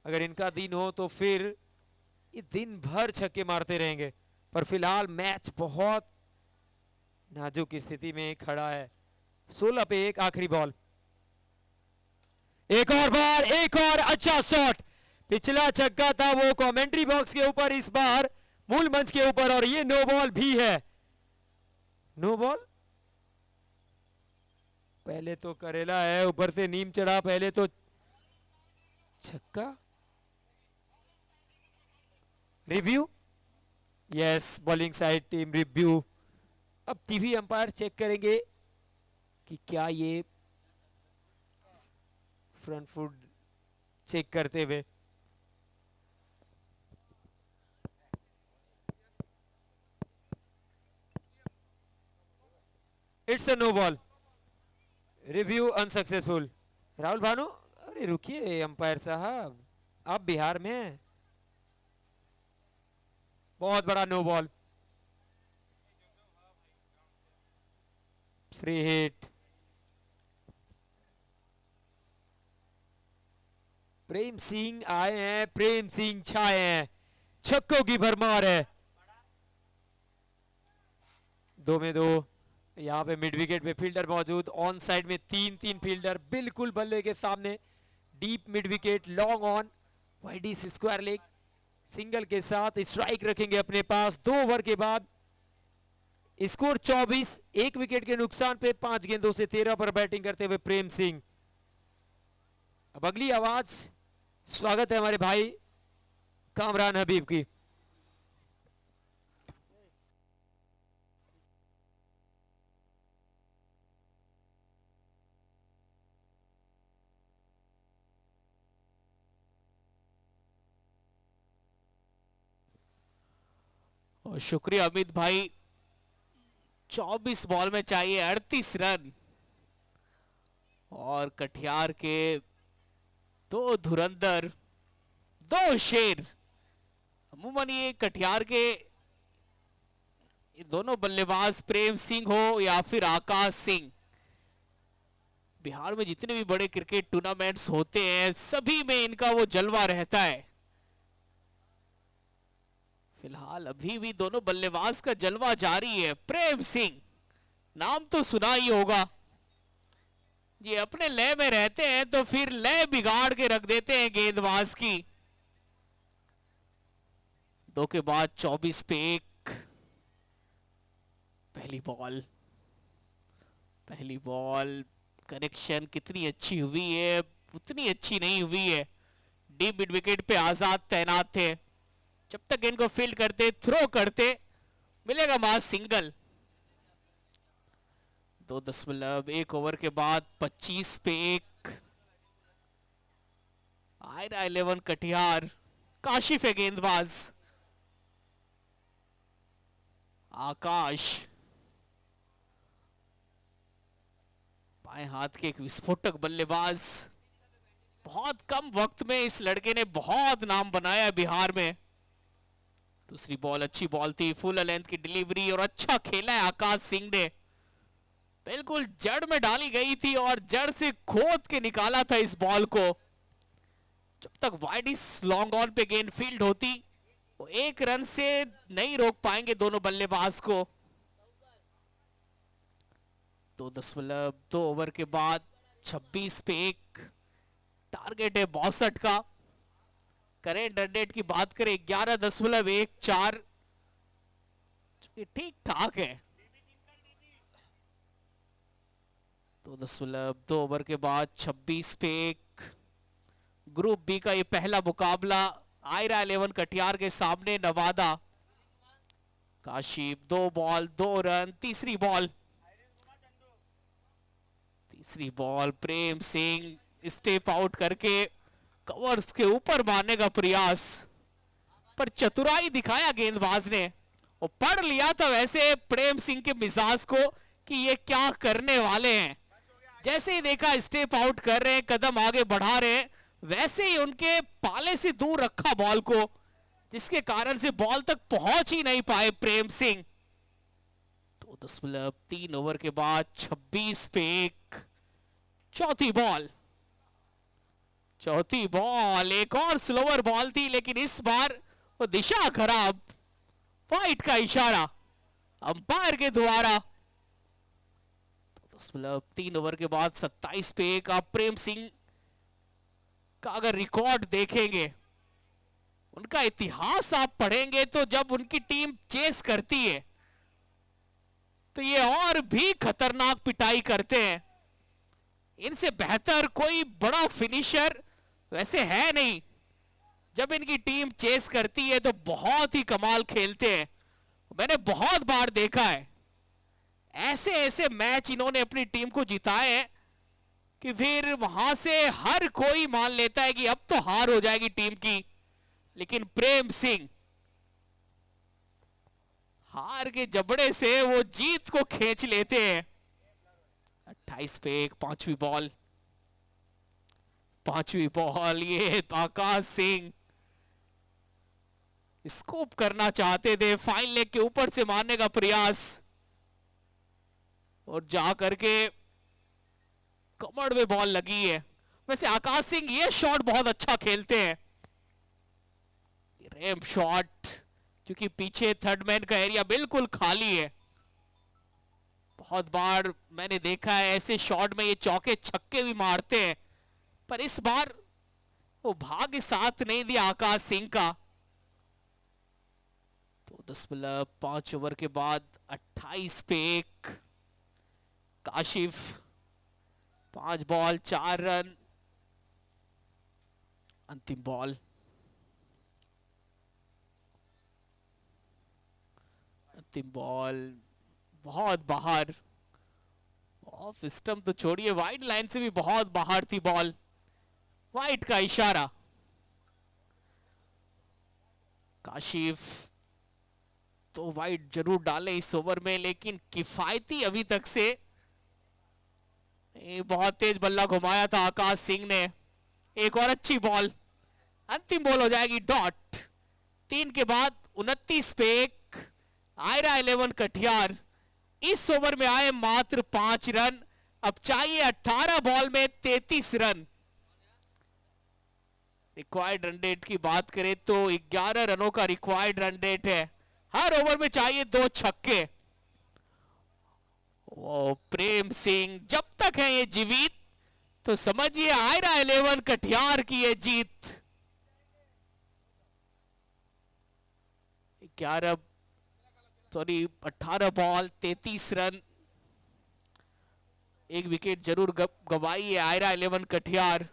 अगर इनका दिन हो तो फिर ये दिन भर छक्के मारते रहेंगे, पर फिलहाल मैच बहुत नाजुक स्थिति में खड़ा है। 16 पे 1 आखिरी बॉल। एक और बार एक और अच्छा शॉट। पिछला छक्का था वो कमेंट्री बॉक्स के ऊपर, इस बार मूल मंच के ऊपर, और ये नो बॉल भी है। No ball. पहले तो करेला है, ऊपर से नीम चढ़ा, पहले तो छक्का। Review, yes, bowling side team review. अब टीवी अंपायर चेक करेंगे कि क्या ये फ्रंट फुट चेक करते हुए। It's a no ball, review unsuccessful. Rahul Bhanu, अरे रुकिए अंपायर साहब, आप बिहार में हैं। बहुत बड़ा no ball, free hit. Prem Singh आए हैं, प्रेम सिंह छाए हैं, छक्कों की भरमार है। 2 में 2। यहाँ पे मिड विकेट पे फील्डर मौजूद, ऑन साइड में 3 फील्डर बिल्कुल बल्ले के सामने। Deep mid wicket, long on, wide square leg, single के साथ स्ट्राइक रखेंगे अपने पास। 2 ओवर के बाद स्कोर 24, 1 विकेट के नुकसान पे 5 गेंदों से 13 पर बैटिंग करते हुए प्रेम सिंह। अब अगली आवाज, स्वागत है हमारे भाई कामरान हबीब की। और शुक्रिया अमित भाई। 24 बॉल में चाहिए 38 रन, और कटिहार के 2 धुरंधर, 2 शेर। अमूमन ये कटिहार के ये दोनों बल्लेबाज, प्रेम सिंह हो या फिर आकाश सिंह, बिहार में जितने भी बड़े क्रिकेट टूर्नामेंट्स होते हैं सभी में इनका वो जलवा रहता है। फिलहाल अभी भी दोनों बल्लेबाज का जलवा जारी है। प्रेम सिंह, नाम तो सुना ही होगा। ये अपने लय में रहते हैं तो फिर लय बिगाड़ के रख देते हैं गेंदबाज की। 2 के बाद 24 पे 1। पहली बॉल कनेक्शन कितनी अच्छी हुई है, उतनी अच्छी नहीं हुई है। डीप मिड विकेट पे आजाद तैनात थे, जब तक गेंद को फील्ड करते, थ्रो करते, मिलेगा मास सिंगल। 2.1 ओवर के बाद 25 पे 1। आयरा 11 कटिहार, काशिफ है गेंदबाज। आकाश बाएं हाथ के एक विस्फोटक बल्लेबाज। बहुत कम वक्त में इस लड़के ने बहुत नाम बनाया बिहार में। दूसरी बॉल अच्छी बॉल थी, फुल लेंथ की डिलीवरी, और अच्छा खेला है आकाश सिंह ने। बिल्कुल जड़ में डाली गई थी और जड़ से खोद के निकाला था इस बॉल को। जब तक वाइड लॉन्ग ऑन पे गेंद फील्ड होती, वो 1 रन से नहीं रोक पाएंगे दोनों बल्लेबाज को। 2.2 ओवर के बाद 26 पे 1। टारगेट है 62 का। करेंट रन रेट की बात करें 11.14, ठीक ठाक है। 2.2 ओवर के बाद 26 पे 1। ग्रुप बी का ये पहला मुकाबला आयरा 11 कटिहार के सामने नवादा। Kashif 2 ball 2 run. तीसरी ball Prem Singh step out करके कवर्स के ऊपर मारने का प्रयास, पर चतुराई दिखाया गेंदबाज ने। और पढ़ लिया था वैसे प्रेम सिंह के मिजाज को कि ये क्या करने वाले हैं। जैसे ही देखा स्टेप आउट कर रहे हैं, कदम आगे बढ़ा रहे हैं, वैसे ही उनके पाले से दूर रखा बॉल को, जिसके कारण से बॉल तक पहुंच ही नहीं पाए प्रेम सिंह। 2.3 ओवर के बाद 26 पे 1। चौथी बॉल एक और स्लोअर बॉल थी, लेकिन इस बार वो दिशा खराब। वाइट का इशारा अंपायर के द्वारा। 3 ओवर के बाद 27 पे 1। आप प्रेम सिंह का अगर रिकॉर्ड देखेंगे, उनका इतिहास आप पढ़ेंगे, तो जब उनकी टीम चेस करती है तो ये और भी खतरनाक पिटाई करते हैं। इनसे बेहतर कोई बड़ा फिनिशर वैसे है नहीं। जब इनकी टीम चेस करती है तो बहुत ही कमाल खेलते हैं। मैंने बहुत बार देखा है ऐसे ऐसे मैच इन्होंने अपनी टीम को जिताए हैं कि फिर वहां से हर कोई मान लेता है कि अब तो हार हो जाएगी टीम की, लेकिन प्रेम सिंह हार के जबड़े से वो जीत को खींच लेते हैं। 28 पे 1। पांचवी बॉल ये आकाश सिंह स्कोप करना चाहते थे, फाइन लेग के ऊपर से मारने का प्रयास, और जा करके कमर में बॉल लगी है। वैसे आकाश सिंह ये शॉट बहुत अच्छा खेलते हैं, रैंप शॉट, क्योंकि पीछे थर्ड मैन का एरिया बिल्कुल खाली है। बहुत बार मैंने देखा है ऐसे शॉट में ये चौके छक्के भी मारते हैं, पर इस बार वो भाग्य साथ नहीं दिया आकाश सिंह का। तो 5 ओवर के बाद 28 पे 1। Kashif 5 ball 4 run. अंतिम बॉल बहुत बाहर, ऑफ स्टंप तो छोड़िए, वाइड लाइन से भी बहुत बाहर थी बॉल। वाइड का इशारा। काशिफ तो वाइड जरूर डाले इस ओवर में, लेकिन किफायती अभी तक से बहुत तेज बल्ला घुमाया था आकाश सिंह ने। एक और अच्छी बॉल, अंतिम बॉल हो जाएगी डॉट। 3 के बाद 29 पे 1। आयरा 11 कटिहार इस ओवर में आए मात्र 5 रन। अब चाहिए 18 बॉल में 33 रन। रिक्वायर्ड रन रेट की बात करें तो 11 रनों का रिक्वायर्ड रन रेट है। हर ओवर में चाहिए 2 छक्के। वो प्रेम सिंह जब तक है ये जीवित, तो समझिए आयरा 11 कटिहार की ये जीत। 18 बॉल 33 रन। एक विकेट जरूर गवाई है आयरा 11 कटिहार,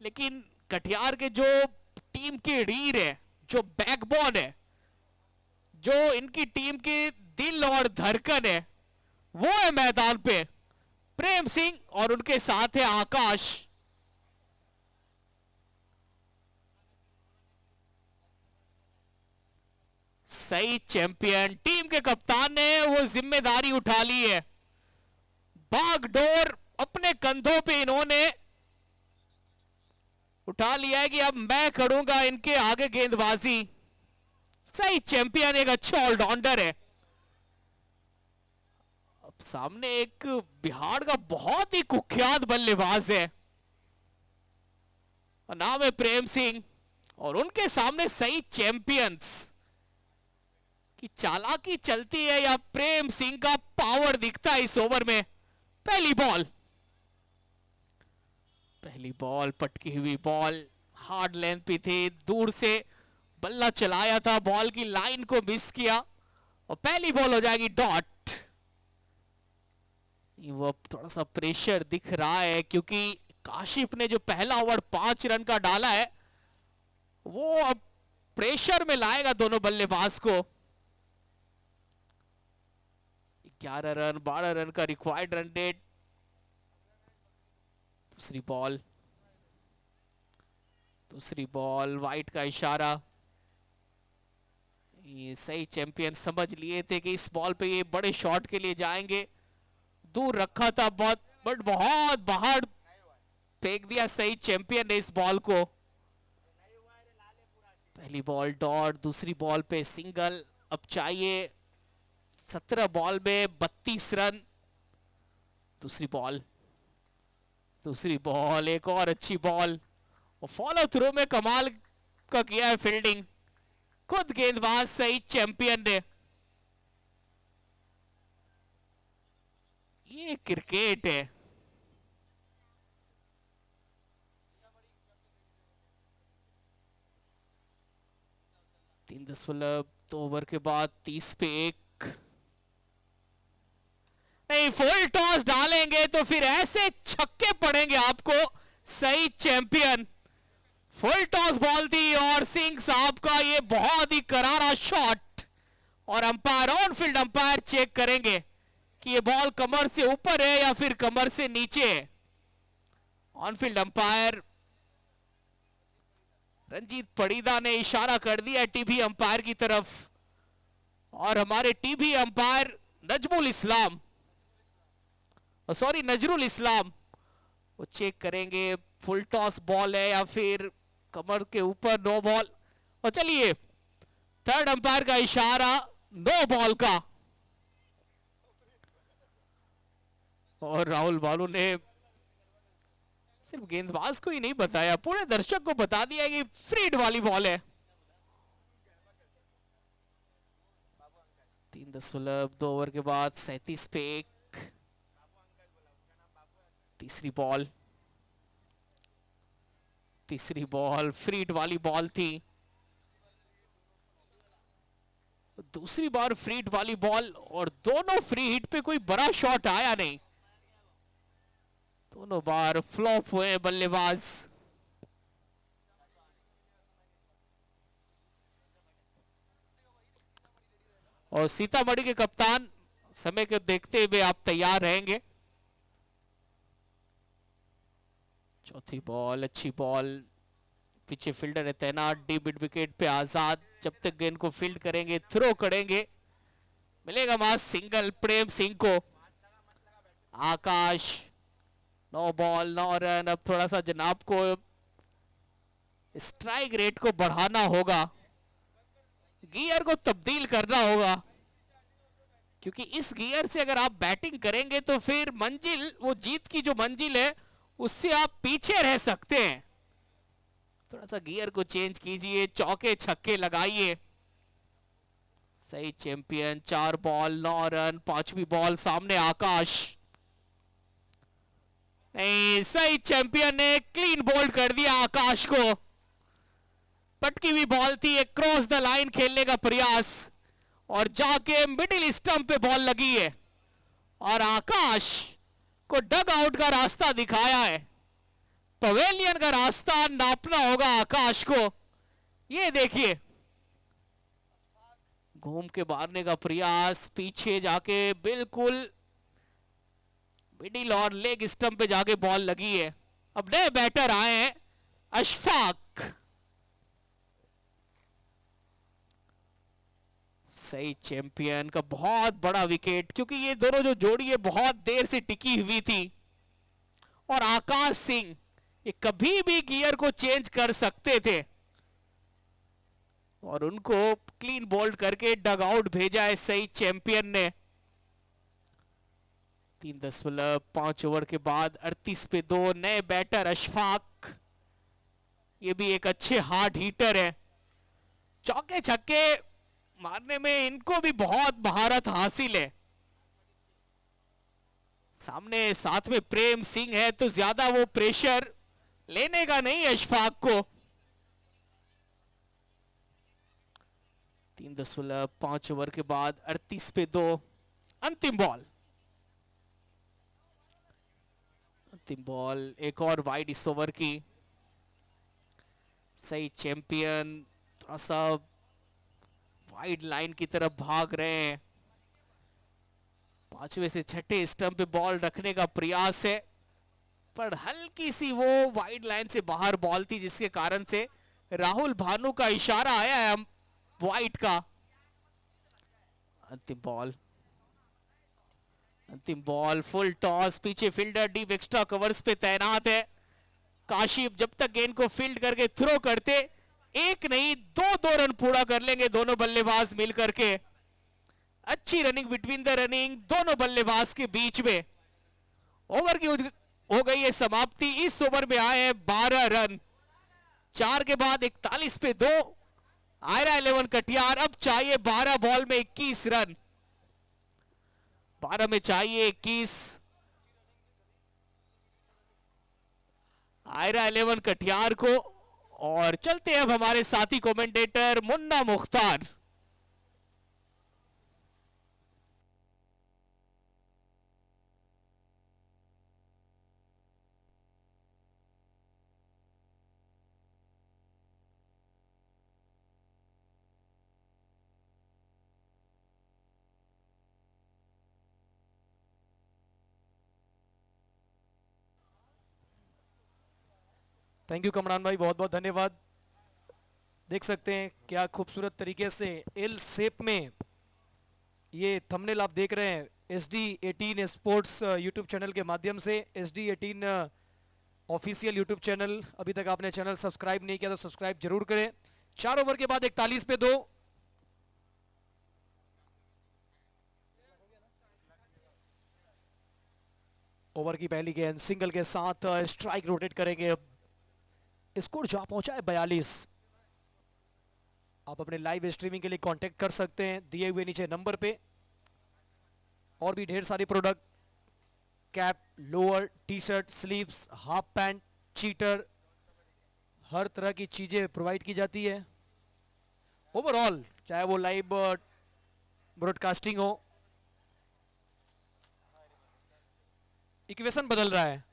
लेकिन कटिहार के जो टीम की रीढ़ है, जो बैकबोन है, जो इनकी टीम की दिल और धड़कन है, वो है मैदान पे प्रेम सिंह, और उनके साथ है आकाश। सही चैंपियन टीम के कप्तान ने वो जिम्मेदारी उठा ली है। बागडोर अपने कंधों पे इन्होंने उठा लिया है कि अब मैं करूंगा इनके आगे गेंदबाजी। सही चैंपियन एक अच्छा ऑलराउंडर है। अब सामने एक बिहार का बहुत ही कुख्यात बल्लेबाज है, नाम है प्रेम सिंह, और उनके सामने सही चैंपियंस की चालाकी चलती है या प्रेम सिंह का पावर दिखता है इस ओवर में। पहली बॉल पटकी हुई बॉल, हार्ड लेंथ पे थी, दूर से बल्ला चलाया था, बॉल की लाइन को मिस किया, और पहली बॉल हो जाएगी डॉट। वो थोड़ा सा प्रेशर दिख रहा है, क्योंकि काशिफ ने जो पहला ओवर 5 रन का डाला है, वो अब प्रेशर में लाएगा दोनों बल्लेबाज को। 11 रन 12 रन का रिक्वायर्ड रन रेट। दूसरी बॉल वाइट का इशारा। ये सही चैंपियन समझ लिए थे कि इस बॉल पे ये बड़े शॉट के लिए जाएंगे, दूर रखा था बहुत, बट बहुत बाहर फेंक दिया सही चैंपियन ने इस बॉल को। पहली बॉल डॉट, दूसरी बॉल पे सिंगल। अब चाहिए 17 बॉल में 32 रन। दूसरी बॉल दूसरी बॉल, एक और अच्छी बॉल, और फॉलो थ्रू में कमाल का किया है फील्डिंग खुद गेंदबाज सईद चैंपियन ने। ये क्रिकेट है। तीन 2 ओवर के बाद 30 पे 1। नहीं, फुल टॉस डालेंगे तो फिर ऐसे छक्के पड़ेंगे आपको। सही चैंपियन, फुल टॉस बॉल थी और सिंह साहब का ये बहुत ही करारा शॉट, और umpire, on field umpire check करेंगे कि ये बॉल कमर से ऊपर है या फिर कमर से नीचे है। ऑन फील्ड अंपायर रंजीत पड़ीदा ने इशारा कर दिया टीवी अंपायर की तरफ, और हमारे टीवी अंपायर नजमुल इस्लाम, सॉरी नजरुल इस्लाम, वो चेक करेंगे फुल टॉस बॉल है या फिर कमर के ऊपर, नो बॉल। और चलिए, थर्ड अंपायर का इशारा नो बॉल का, और राहुल बालू ने सिर्फ गेंदबाज को ही नहीं बताया, पूरे दर्शक को बता दिया कि फ्रीड वाली बॉल है। 3 ओवर के बाद 37 पे 1। तीसरी बॉल फ्रीड वाली बॉल थी। दूसरी बार फ्रीड वाली बॉल, और दोनों फ्री हिट पे कोई बड़ा शॉट आया नहीं, दोनों बार फ्लॉप हुए बल्लेबाज। और सीतामढ़ी के कप्तान समय को देखते हुए आप तैयार रहेंगे। चौथी बॉल, अच्छी बॉल, पीछे फील्डर है तैनात, डी मिड विकेट पे आजाद, जब तक गेंद को फील्ड करेंगे, थ्रो करेंगे, मिलेगा मास सिंगल प्रेम सिंह को। आकाश, नो बॉल नो रन। अब थोड़ा सा जनाब को स्ट्राइक रेट को बढ़ाना होगा, गियर को तब्दील करना होगा, क्योंकि इस गियर से अगर आप बैटिंग करेंगे तो फिर मंजिल, वो जीत की जो मंजिल है उससे आप पीछे रह सकते हैं। थोड़ा सा गियर को चेंज कीजिए, चौके छक्के लगाइए। सही चैंपियन, 4 बॉल 9 रन। पांचवी बॉल सामने आकाश, नहीं, सही चैंपियन ने क्लीन बोल्ड कर दिया आकाश को। पटकी हुई बॉल थी, एक क्रॉस द लाइन खेलने का प्रयास, और जाके मिडिल स्टंप पे बॉल लगी है, और आकाश को डग आउट का रास्ता दिखाया है। पवेलियन का रास्ता नापना होगा आकाश को। ये देखिए, घूम के मारने का प्रयास, पीछे जाके बिल्कुल मिडिल और लेग स्टंप पे जाके बॉल लगी है। अब नए बैटर आए हैं, अशफाक। सही चैंपियन का बहुत बड़ा विकेट, क्योंकि ये दोनों जो जोड़ी है बहुत देर से टिकी हुई थी, और आकाश सिंह ये कभी भी गियर को चेंज कर सकते थे, और उनको क्लीन बोल्ड करके डग आउट भेजा है सही चैंपियन ने। 3.5 ओवर के बाद 38 पे 2। नए बैटर अशफाक, ये भी एक अच्छे हार्ड हीटर है, चौके छक्के मारने में इनको भी बहुत महारत हासिल है। सामने साथ में प्रेम सिंह है, तो ज्यादा वो प्रेशर लेने का नहीं अशफाक को। 3.5 ओवर के बाद 38 पे 2। अंतिम बॉल, एक और वाइड इस ओवर की। सही चैंपियन थोड़ा सा वाइड लाइन की तरफ भाग रहे हैं, 5वें से 6ठे स्टंप पे बॉल रखने का प्रयास है, पर हल्की सी वो वाइड लाइन से बाहर बॉल थी, जिसके कारण से राहुल भानु का इशारा आया है वाइड का। अंतिम बॉल फुल टॉस, पीछे फील्डर डीप एक्स्ट्रा कवर्स पे तैनात है। काशिफ जब तक गेंद को फील्ड करके थ्रो करते, एक नहीं 2 रन पूरा कर लेंगे दोनों बल्लेबाज मिलकर के। अच्छी रनिंग बिटवीन द रनिंग दोनों बल्लेबाज के बीच में। ओवर की हो गई है समाप्ति। इस ओवर में आए हैं 12 रन, 4 के बाद 41 पे 2। आयरा 11 कटियार अब चाहिए 12 बॉल में 21 रन, 12 में चाहिए 21। आयरा 11 कटियार को। और चलते हैं अब हमारे साथी commentator Munna Mukhtar. Thank you Kamran भाई, बहुत बहुत धन्यवाद। देख सकते हैं क्या खूबसूरत तरीके से एल शेप में ये थंबनेल आप देख रहे हैं SD18 स्पोर्ट्स यूट्यूब चैनल के माध्यम से। SD18 ऑफिशियल यूट्यूब चैनल, अभी तक आपने चैनल सब्सक्राइब नहीं किया तो सब्सक्राइब जरूर करें। 4 ओवर के बाद 41 पे 2। ओवर की पहली गेंद सिंगल के साथ स्ट्राइक रोटेट करेंगे। स्कोर जा पहुंचा है 42। आप अपने लाइव स्ट्रीमिंग के लिए कांटेक्ट कर सकते हैं दिए हुए नीचे नंबर पे। और भी ढेर सारी product, cap, lower, T shirt, sleeves, half pant, चीटर, हर तरह की चीजें प्रोवाइड की जाती है। ओवरऑल चाहे वो लाइव ब्रॉडकास्टिंग हो, इक्वेशन बदल रहा है।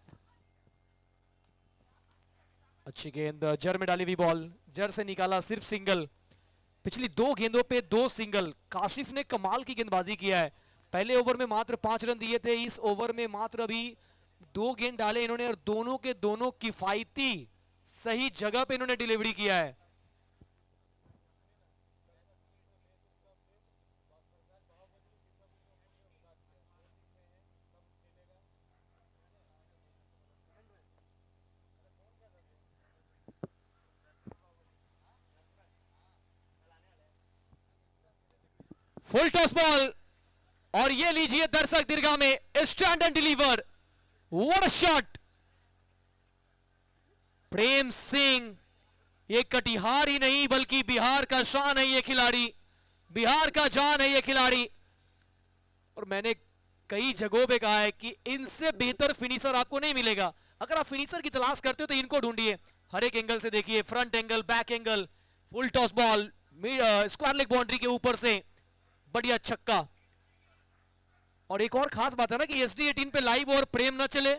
अच्छी गेंद, जर में डाली हुई बॉल, जर से निकाला सिर्फ सिंगल। पिछली 2 गेंदों पे 2 सिंगल। काशिफ ने कमाल की गेंदबाजी किया है। पहले ओवर में मात्र 5 रन दिए थे, इस ओवर में मात्र अभी 2 गेंद डाले इन्होंने और दोनों के दोनों किफायती सही जगह पे इन्होंने डिलीवरी किया है। फुल टॉस बॉल और ये लीजिए दर्शक दीर्घा में stand and deliver. What a shot! Prem Singh, ये कटिहार ही नहीं बल्कि बिहार का शान है ये खिलाड़ी, बिहार का जान है ये खिलाड़ी। और मैंने कई जगहों पे कहा है कि इनसे बेहतर फिनिशर आपको नहीं मिलेगा। अगर आप फिनिशर की तलाश करते हो तो इनको ढूंढिए। हर एक एंगल से देखिए, front angle, back angle, full toss ball, square leg boundary के ऊपर से बढ़िया छक्का। और एक और खास बात है ना कि SD18 पे लाइव और प्रेम ना चले,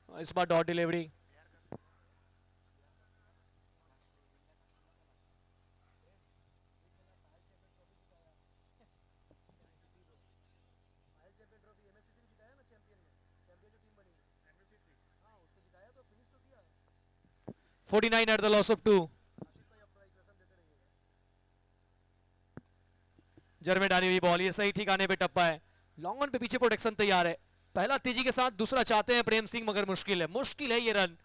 इस बार dot delivery. $49 at the loss of 2। जर में डाली हुई बॉल, ये सही ठिकाने पे टप्पा है। लॉन्ग ऑन पे पीछे प्रोटेक्शन तैयार है। पहला तेजी के साथ, दूसरा चाहते हैं प्रेम सिंह, मगर मुश्किल है ये रन।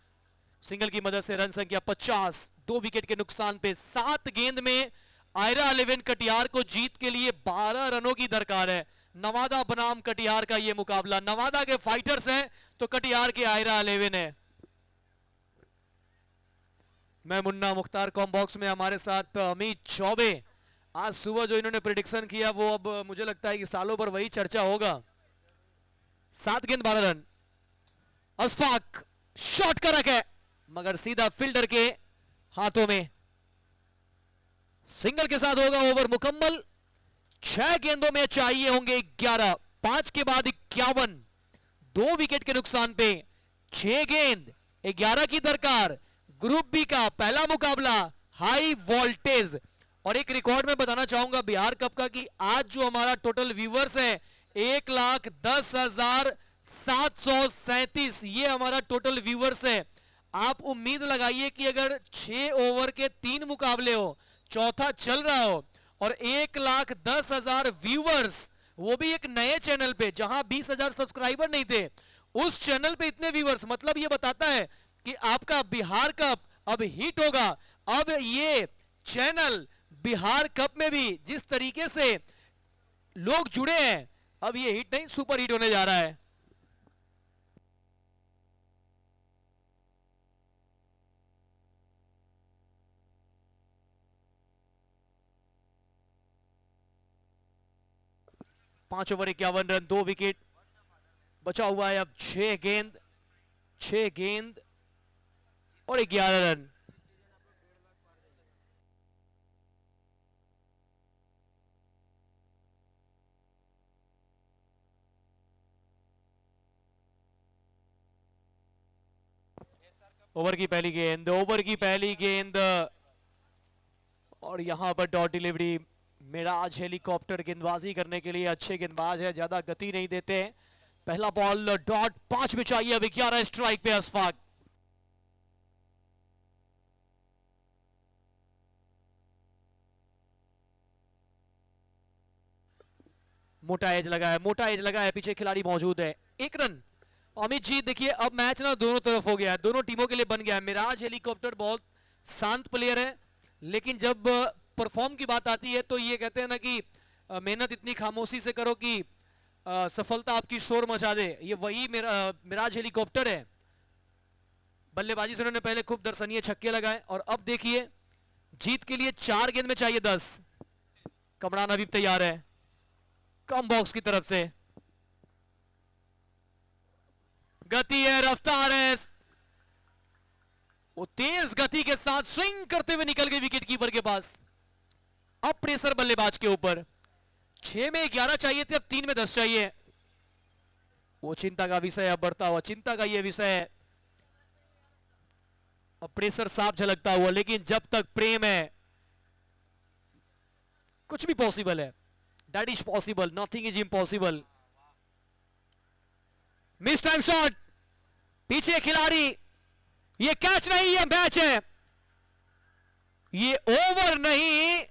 सिंगल की मदद से रन संख्या 50, 2 विकेट के नुकसान पे। 7 गेंद में आयरा 11 कटिहार को जीत के लिए 12 रनों की दरकार है। नवादा बनाम कटिहार का ये मुकाबला, नवादा के फाइटर्स हैं तो कटिहार के आयरा 11 है। मैं मुन्ना मुख्तार, कॉम बॉक्स में हमारे साथ अमित चौबे। आज सुबह जो इन्होंने प्रेडिक्शन किया वो अब मुझे लगता है कि सालों भर वही चर्चा होगा। 7 गेंद 12 रन। अशफाक शॉट का रख है मगर सीधा फील्डर के हाथों में। सिंगल के साथ होगा ओवर मुकम्मल। 6 गेंदों में चाहिए होंगे 11, 5 के बाद 51, 2 विकेट के नुकसान पे 6 गेंद 11 की दरकार। ग्रुप बी का पहला मुकाबला, हाई वोल्टेज। और एक रिकॉर्ड में बताना चाहूंगा बिहार कप का कि आज जो हमारा टोटल व्यूवर्स है 1,10,737, ये हमारा टोटल व्यूवर्स है। आप उम्मीद लगाइए कि अगर 6 ओवर के 3 मुकाबले हो, चौथा चल रहा हो और 1,10,000 व्यूवर्स, वो भी एक नए चैनल पे जहां 20,000 सब्सक्राइबर नहीं थे, उस चैनल पे इतने व्यूवर्स, मतलब ये बताता है कि आपका बिहार कप अब हिट होगा। अब ये चैनल बिहार कप में भी जिस तरीके से लोग जुड़े हैं, अब ये हिट नहीं सुपर हिट होने जा रहा है। पांच ओवर 51 रन, 2 विकेट, बचा हुआ है अब 6 गेंद और 11 रन। ओवर की पहली गेंद और यहां पर डॉट डिलीवरी। मिराज हेलीकॉप्टर गेंदबाजी करने के लिए अच्छे गेंदबाज है, ज्यादा गति नहीं देते। पहला बॉल डॉट 5 में चाहिए, अभी 11 स्ट्राइक पे अशफाक। मोटा एज लगा है, पीछे खिलाड़ी मौजूद है। 1 रन। अमित जी देखिए अब मैच ना दोनों तरफ हो गया है, दोनों टीमों के लिए बन गया है। मिराज हेलीकॉप्टर बहुत शांत प्लेयर है, लेकिन जब परफॉर्म की बात आती है तो ये कहते हैं ना कि मेहनत इतनी खामोशी से करो कि सफलता आपकी शोर मचा दे। ये वही मिराज हेलीकॉप्टर है। बल्लेबाजी से उन्होंने पहले खूब दर्शनीय छक्के लगाए और अब देखिए जीत के लिए 4 गेंद में चाहिए 10। कमरान अभी तैयार है, कम बॉक्स की तरफ से। गति है, रफ्तार है, वो तेज गति के साथ स्विंग करते हुए निकल गए विकेट कीपर के पास। अब प्रेशर बल्लेबाज के ऊपर। 6 में 11 चाहिए थे, अब 3 में 10 चाहिए। वो चिंता का विषय, अब बढ़ता हुआ चिंता का ये विषय है। अब प्रेशर साफ झलकता हुआ, लेकिन जब तक प्रेम है कुछ भी पॉसिबल है। That is possible, nothing is impossible. Miss time shot, पीछे खिलाड़ी। ये कैच नहीं, ये मैच है, ये ओवर नहीं,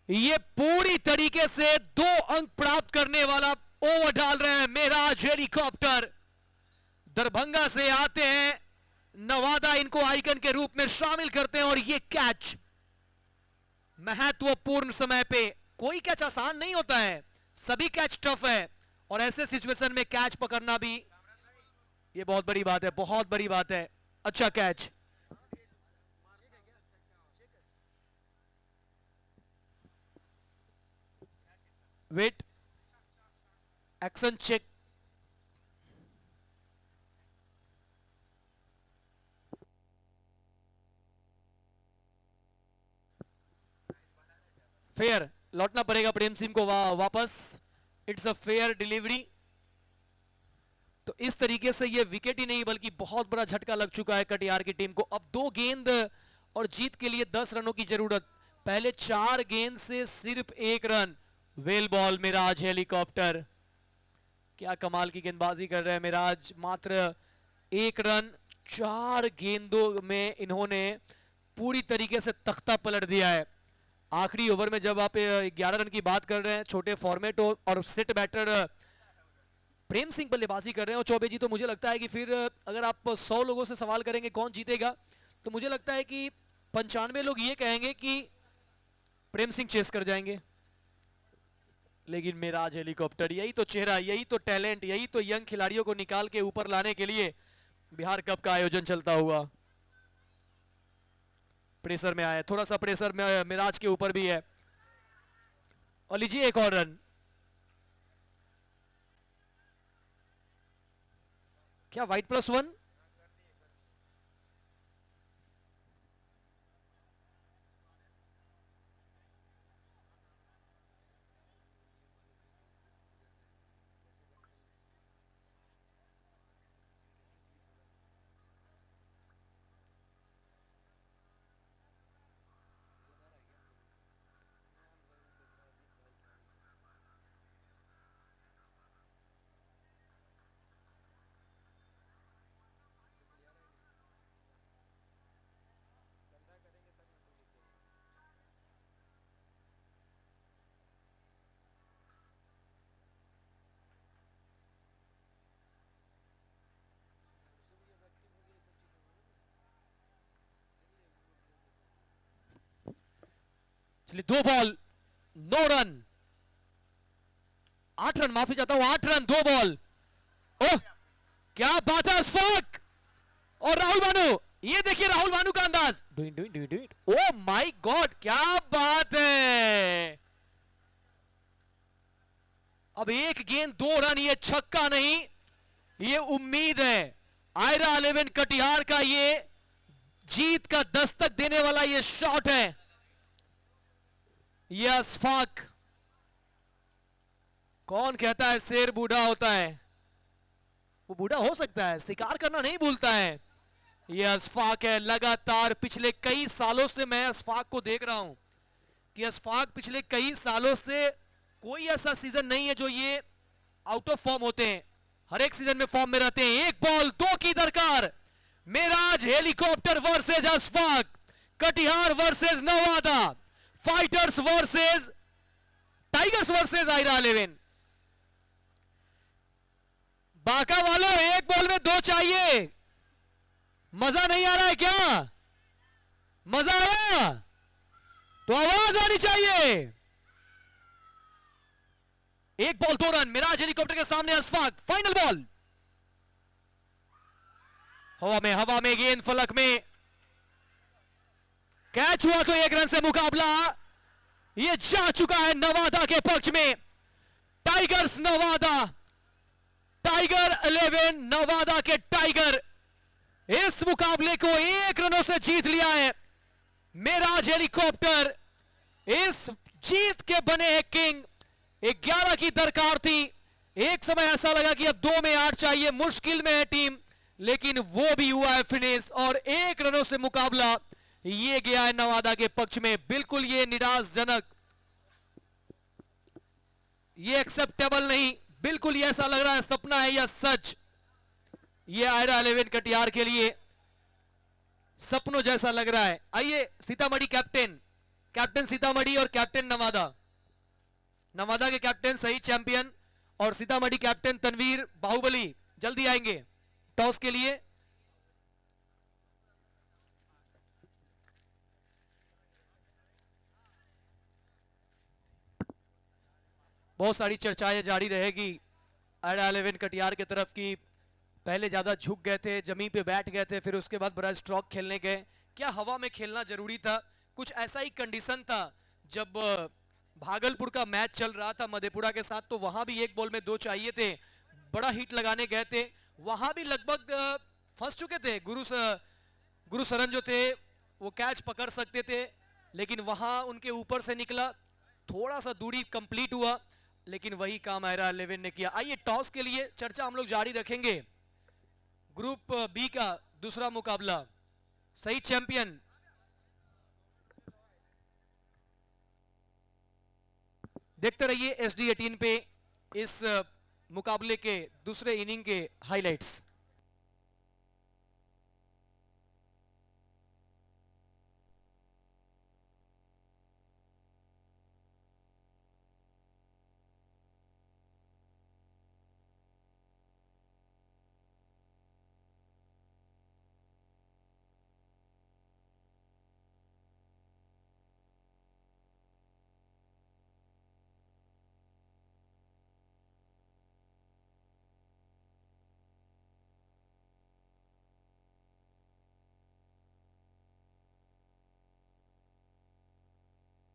ये पूरी तरीके से 2 अंक प्राप्त करने वाला ओवर डाल रहे हैं मिराज हेलीकॉप्टर। दरभंगा से आते हैं, नवादा इनको आइकन के रूप में शामिल करते हैं और ये कैच महत्वपूर्ण समय पे। कोई कैच आसान नहीं होता है, सभी कैच टफ है और ऐसे सिचुएशन में कैच पकड़ना भी ये बहुत बड़ी बात है, बहुत बड़ी बात है। अच्छा catch. Wait, action check. Fair, लौटना पड़ेगा प्रेम सिंह को वापस। It's a fair delivery. तो इस तरीके से ये विकेट ही नहीं बल्कि बहुत बड़ा झटका लग चुका है कटिहार की टीम को। अब 2 गेंद और जीत के लिए 10 रनों की जरूरत। पहले 4 गेंद से सिर्फ 1 run. Well ball Miraj helicopter, क्या कमाल की गेंदबाजी कर रहे हैं मिराज। मात्र 1 रन 4 गेंदों में इन्होंने पूरी तरीके से तख्ता पलट दिया है। आखिरी ओवर में जब आप 11 रन की बात कर रहे हैं, छोटे फॉर्मेट और सेट बैटर प्रेम सिंह बल्लेबाजी कर रहे हैं और चौबे जी, तो मुझे लगता है कि फिर अगर आप 100 लोगों से सवाल करेंगे कौन जीतेगा, तो मुझे लगता है कि 95 लोग ये कहेंगे कि प्रेम सिंह चेस कर जाएंगे। लेकिन मिराज हेलीकॉप्टर, यही तो चेहरा, यही तो टैलेंट, यही तो यंग खिलाड़ियों को निकाल के ऊपर लाने के लिए बिहार कप का आयोजन चलता हुआ। प्रेशर में आया, थोड़ा सा प्रेशर में मिराज के ऊपर भी है। और लीजिए एक और रन। क्या वाइट +1? चलिए 2 बॉल 9 रन। 8 रन, माफी चाहता हूं, 8 रन 2 बॉल। ओह क्या बात है अशफाक और राहुल बानू, ये देखिए राहुल बानू का अंदाज, ओ माय गॉड क्या बात है। अब एक गेंद 2 रन, ये छक्का नहीं, ये उम्मीद है आयरा 11 कटिहार का, ये जीत का दस्तक देने वाला ये शॉट है। ये अशफाक, कौन कहता है शेर बूढ़ा होता है, वो बूढ़ा हो सकता है, शिकार करना नहीं भूलता है। ये अशफाक है, लगातार पिछले कई सालों से मैं अशफाक को देख रहा हूं कि अशफाक पिछले कई सालों से कोई ऐसा सीजन नहीं है जो ये आउट ऑफ फॉर्म होते हैं, हर एक सीजन में फॉर्म में रहते हैं। 1 बॉल 2 की दरकार, Meraj helicopter versus Ashfaq, Katihar versus Nawada, fighters versus tigers versus Ayra 11। बाका वालों 1 बॉल में 2 चाहिए, मजा नहीं आ रहा है क्या? मजा आया तो आवाज आनी चाहिए। 1 बॉल 2 रन, मिराज हेलीकॉप्टर के सामने अशफाक, फाइनल बॉल, हवा में गेंद फलक में, कैच हुआ तो 1 रन से मुकाबला ये जा चुका है नवादा के पक्ष में। टाइगर्स नवादा, टाइगर 11 नवादा के टाइगर इस मुकाबले को 1 रनों से जीत लिया है। मेराज हेलीकॉप्टर इस जीत के बने हैं किंग। 11 की दरकार थी, एक समय ऐसा लगा कि अब 2 में 8 चाहिए, मुश्किल में है टीम, लेकिन वो भी हुआ है फिनिश और 1 रनों से मुकाबला ये गया है नवादा के पक्ष में। बिल्कुल ये निराशजनक, ये एक्सेप्टेबल नहीं, बिल्कुल ये ऐसा लग रहा है सपना है या सच। ये आयरा 11 कटिहार के लिए सपनों जैसा लग रहा है। आइए सीतामढ़ी कैप्टन, कैप्टन सीतामढ़ी और कैप्टन नवादा, नवादा के कैप्टन सही चैंपियन और सीतामढ़ी कैप्टन तनवीर बाहुबली जल्दी आएंगे टॉस के लिए। बहुत सारी चर्चाएं जारी रहेगी आयरा 11 कटिहार की तरफ की, पहले ज्यादा झुक गए थे, जमीन पे बैठ गए थे, फिर उसके बाद बड़ा स्ट्रोक खेलने गए। क्या हवा में खेलना जरूरी था? कुछ ऐसा ही कंडीशन था जब भागलपुर का मैच चल रहा था मधेपुरा के साथ, तो वहां भी 1 बॉल में 2 चाहिए थे, बड़ा हिट लगाने गए थे, वहां भी लगभग फंस चुके थे। गुरु सरन जो थे वो कैच पकड़ सकते थे, लेकिन वहां उनके ऊपर से निकला, थोड़ा सा दूरी कंप्लीट हुआ, लेकिन वही काम आयरा 11 ने किया। आइए टॉस के लिए चर्चा हम लोग जारी रखेंगे। ग्रुप बी का दूसरा मुकाबला, सही चैंपियन देखते रहिए SD18 पे इस मुकाबले के दूसरे इनिंग के हाइलाइट्स।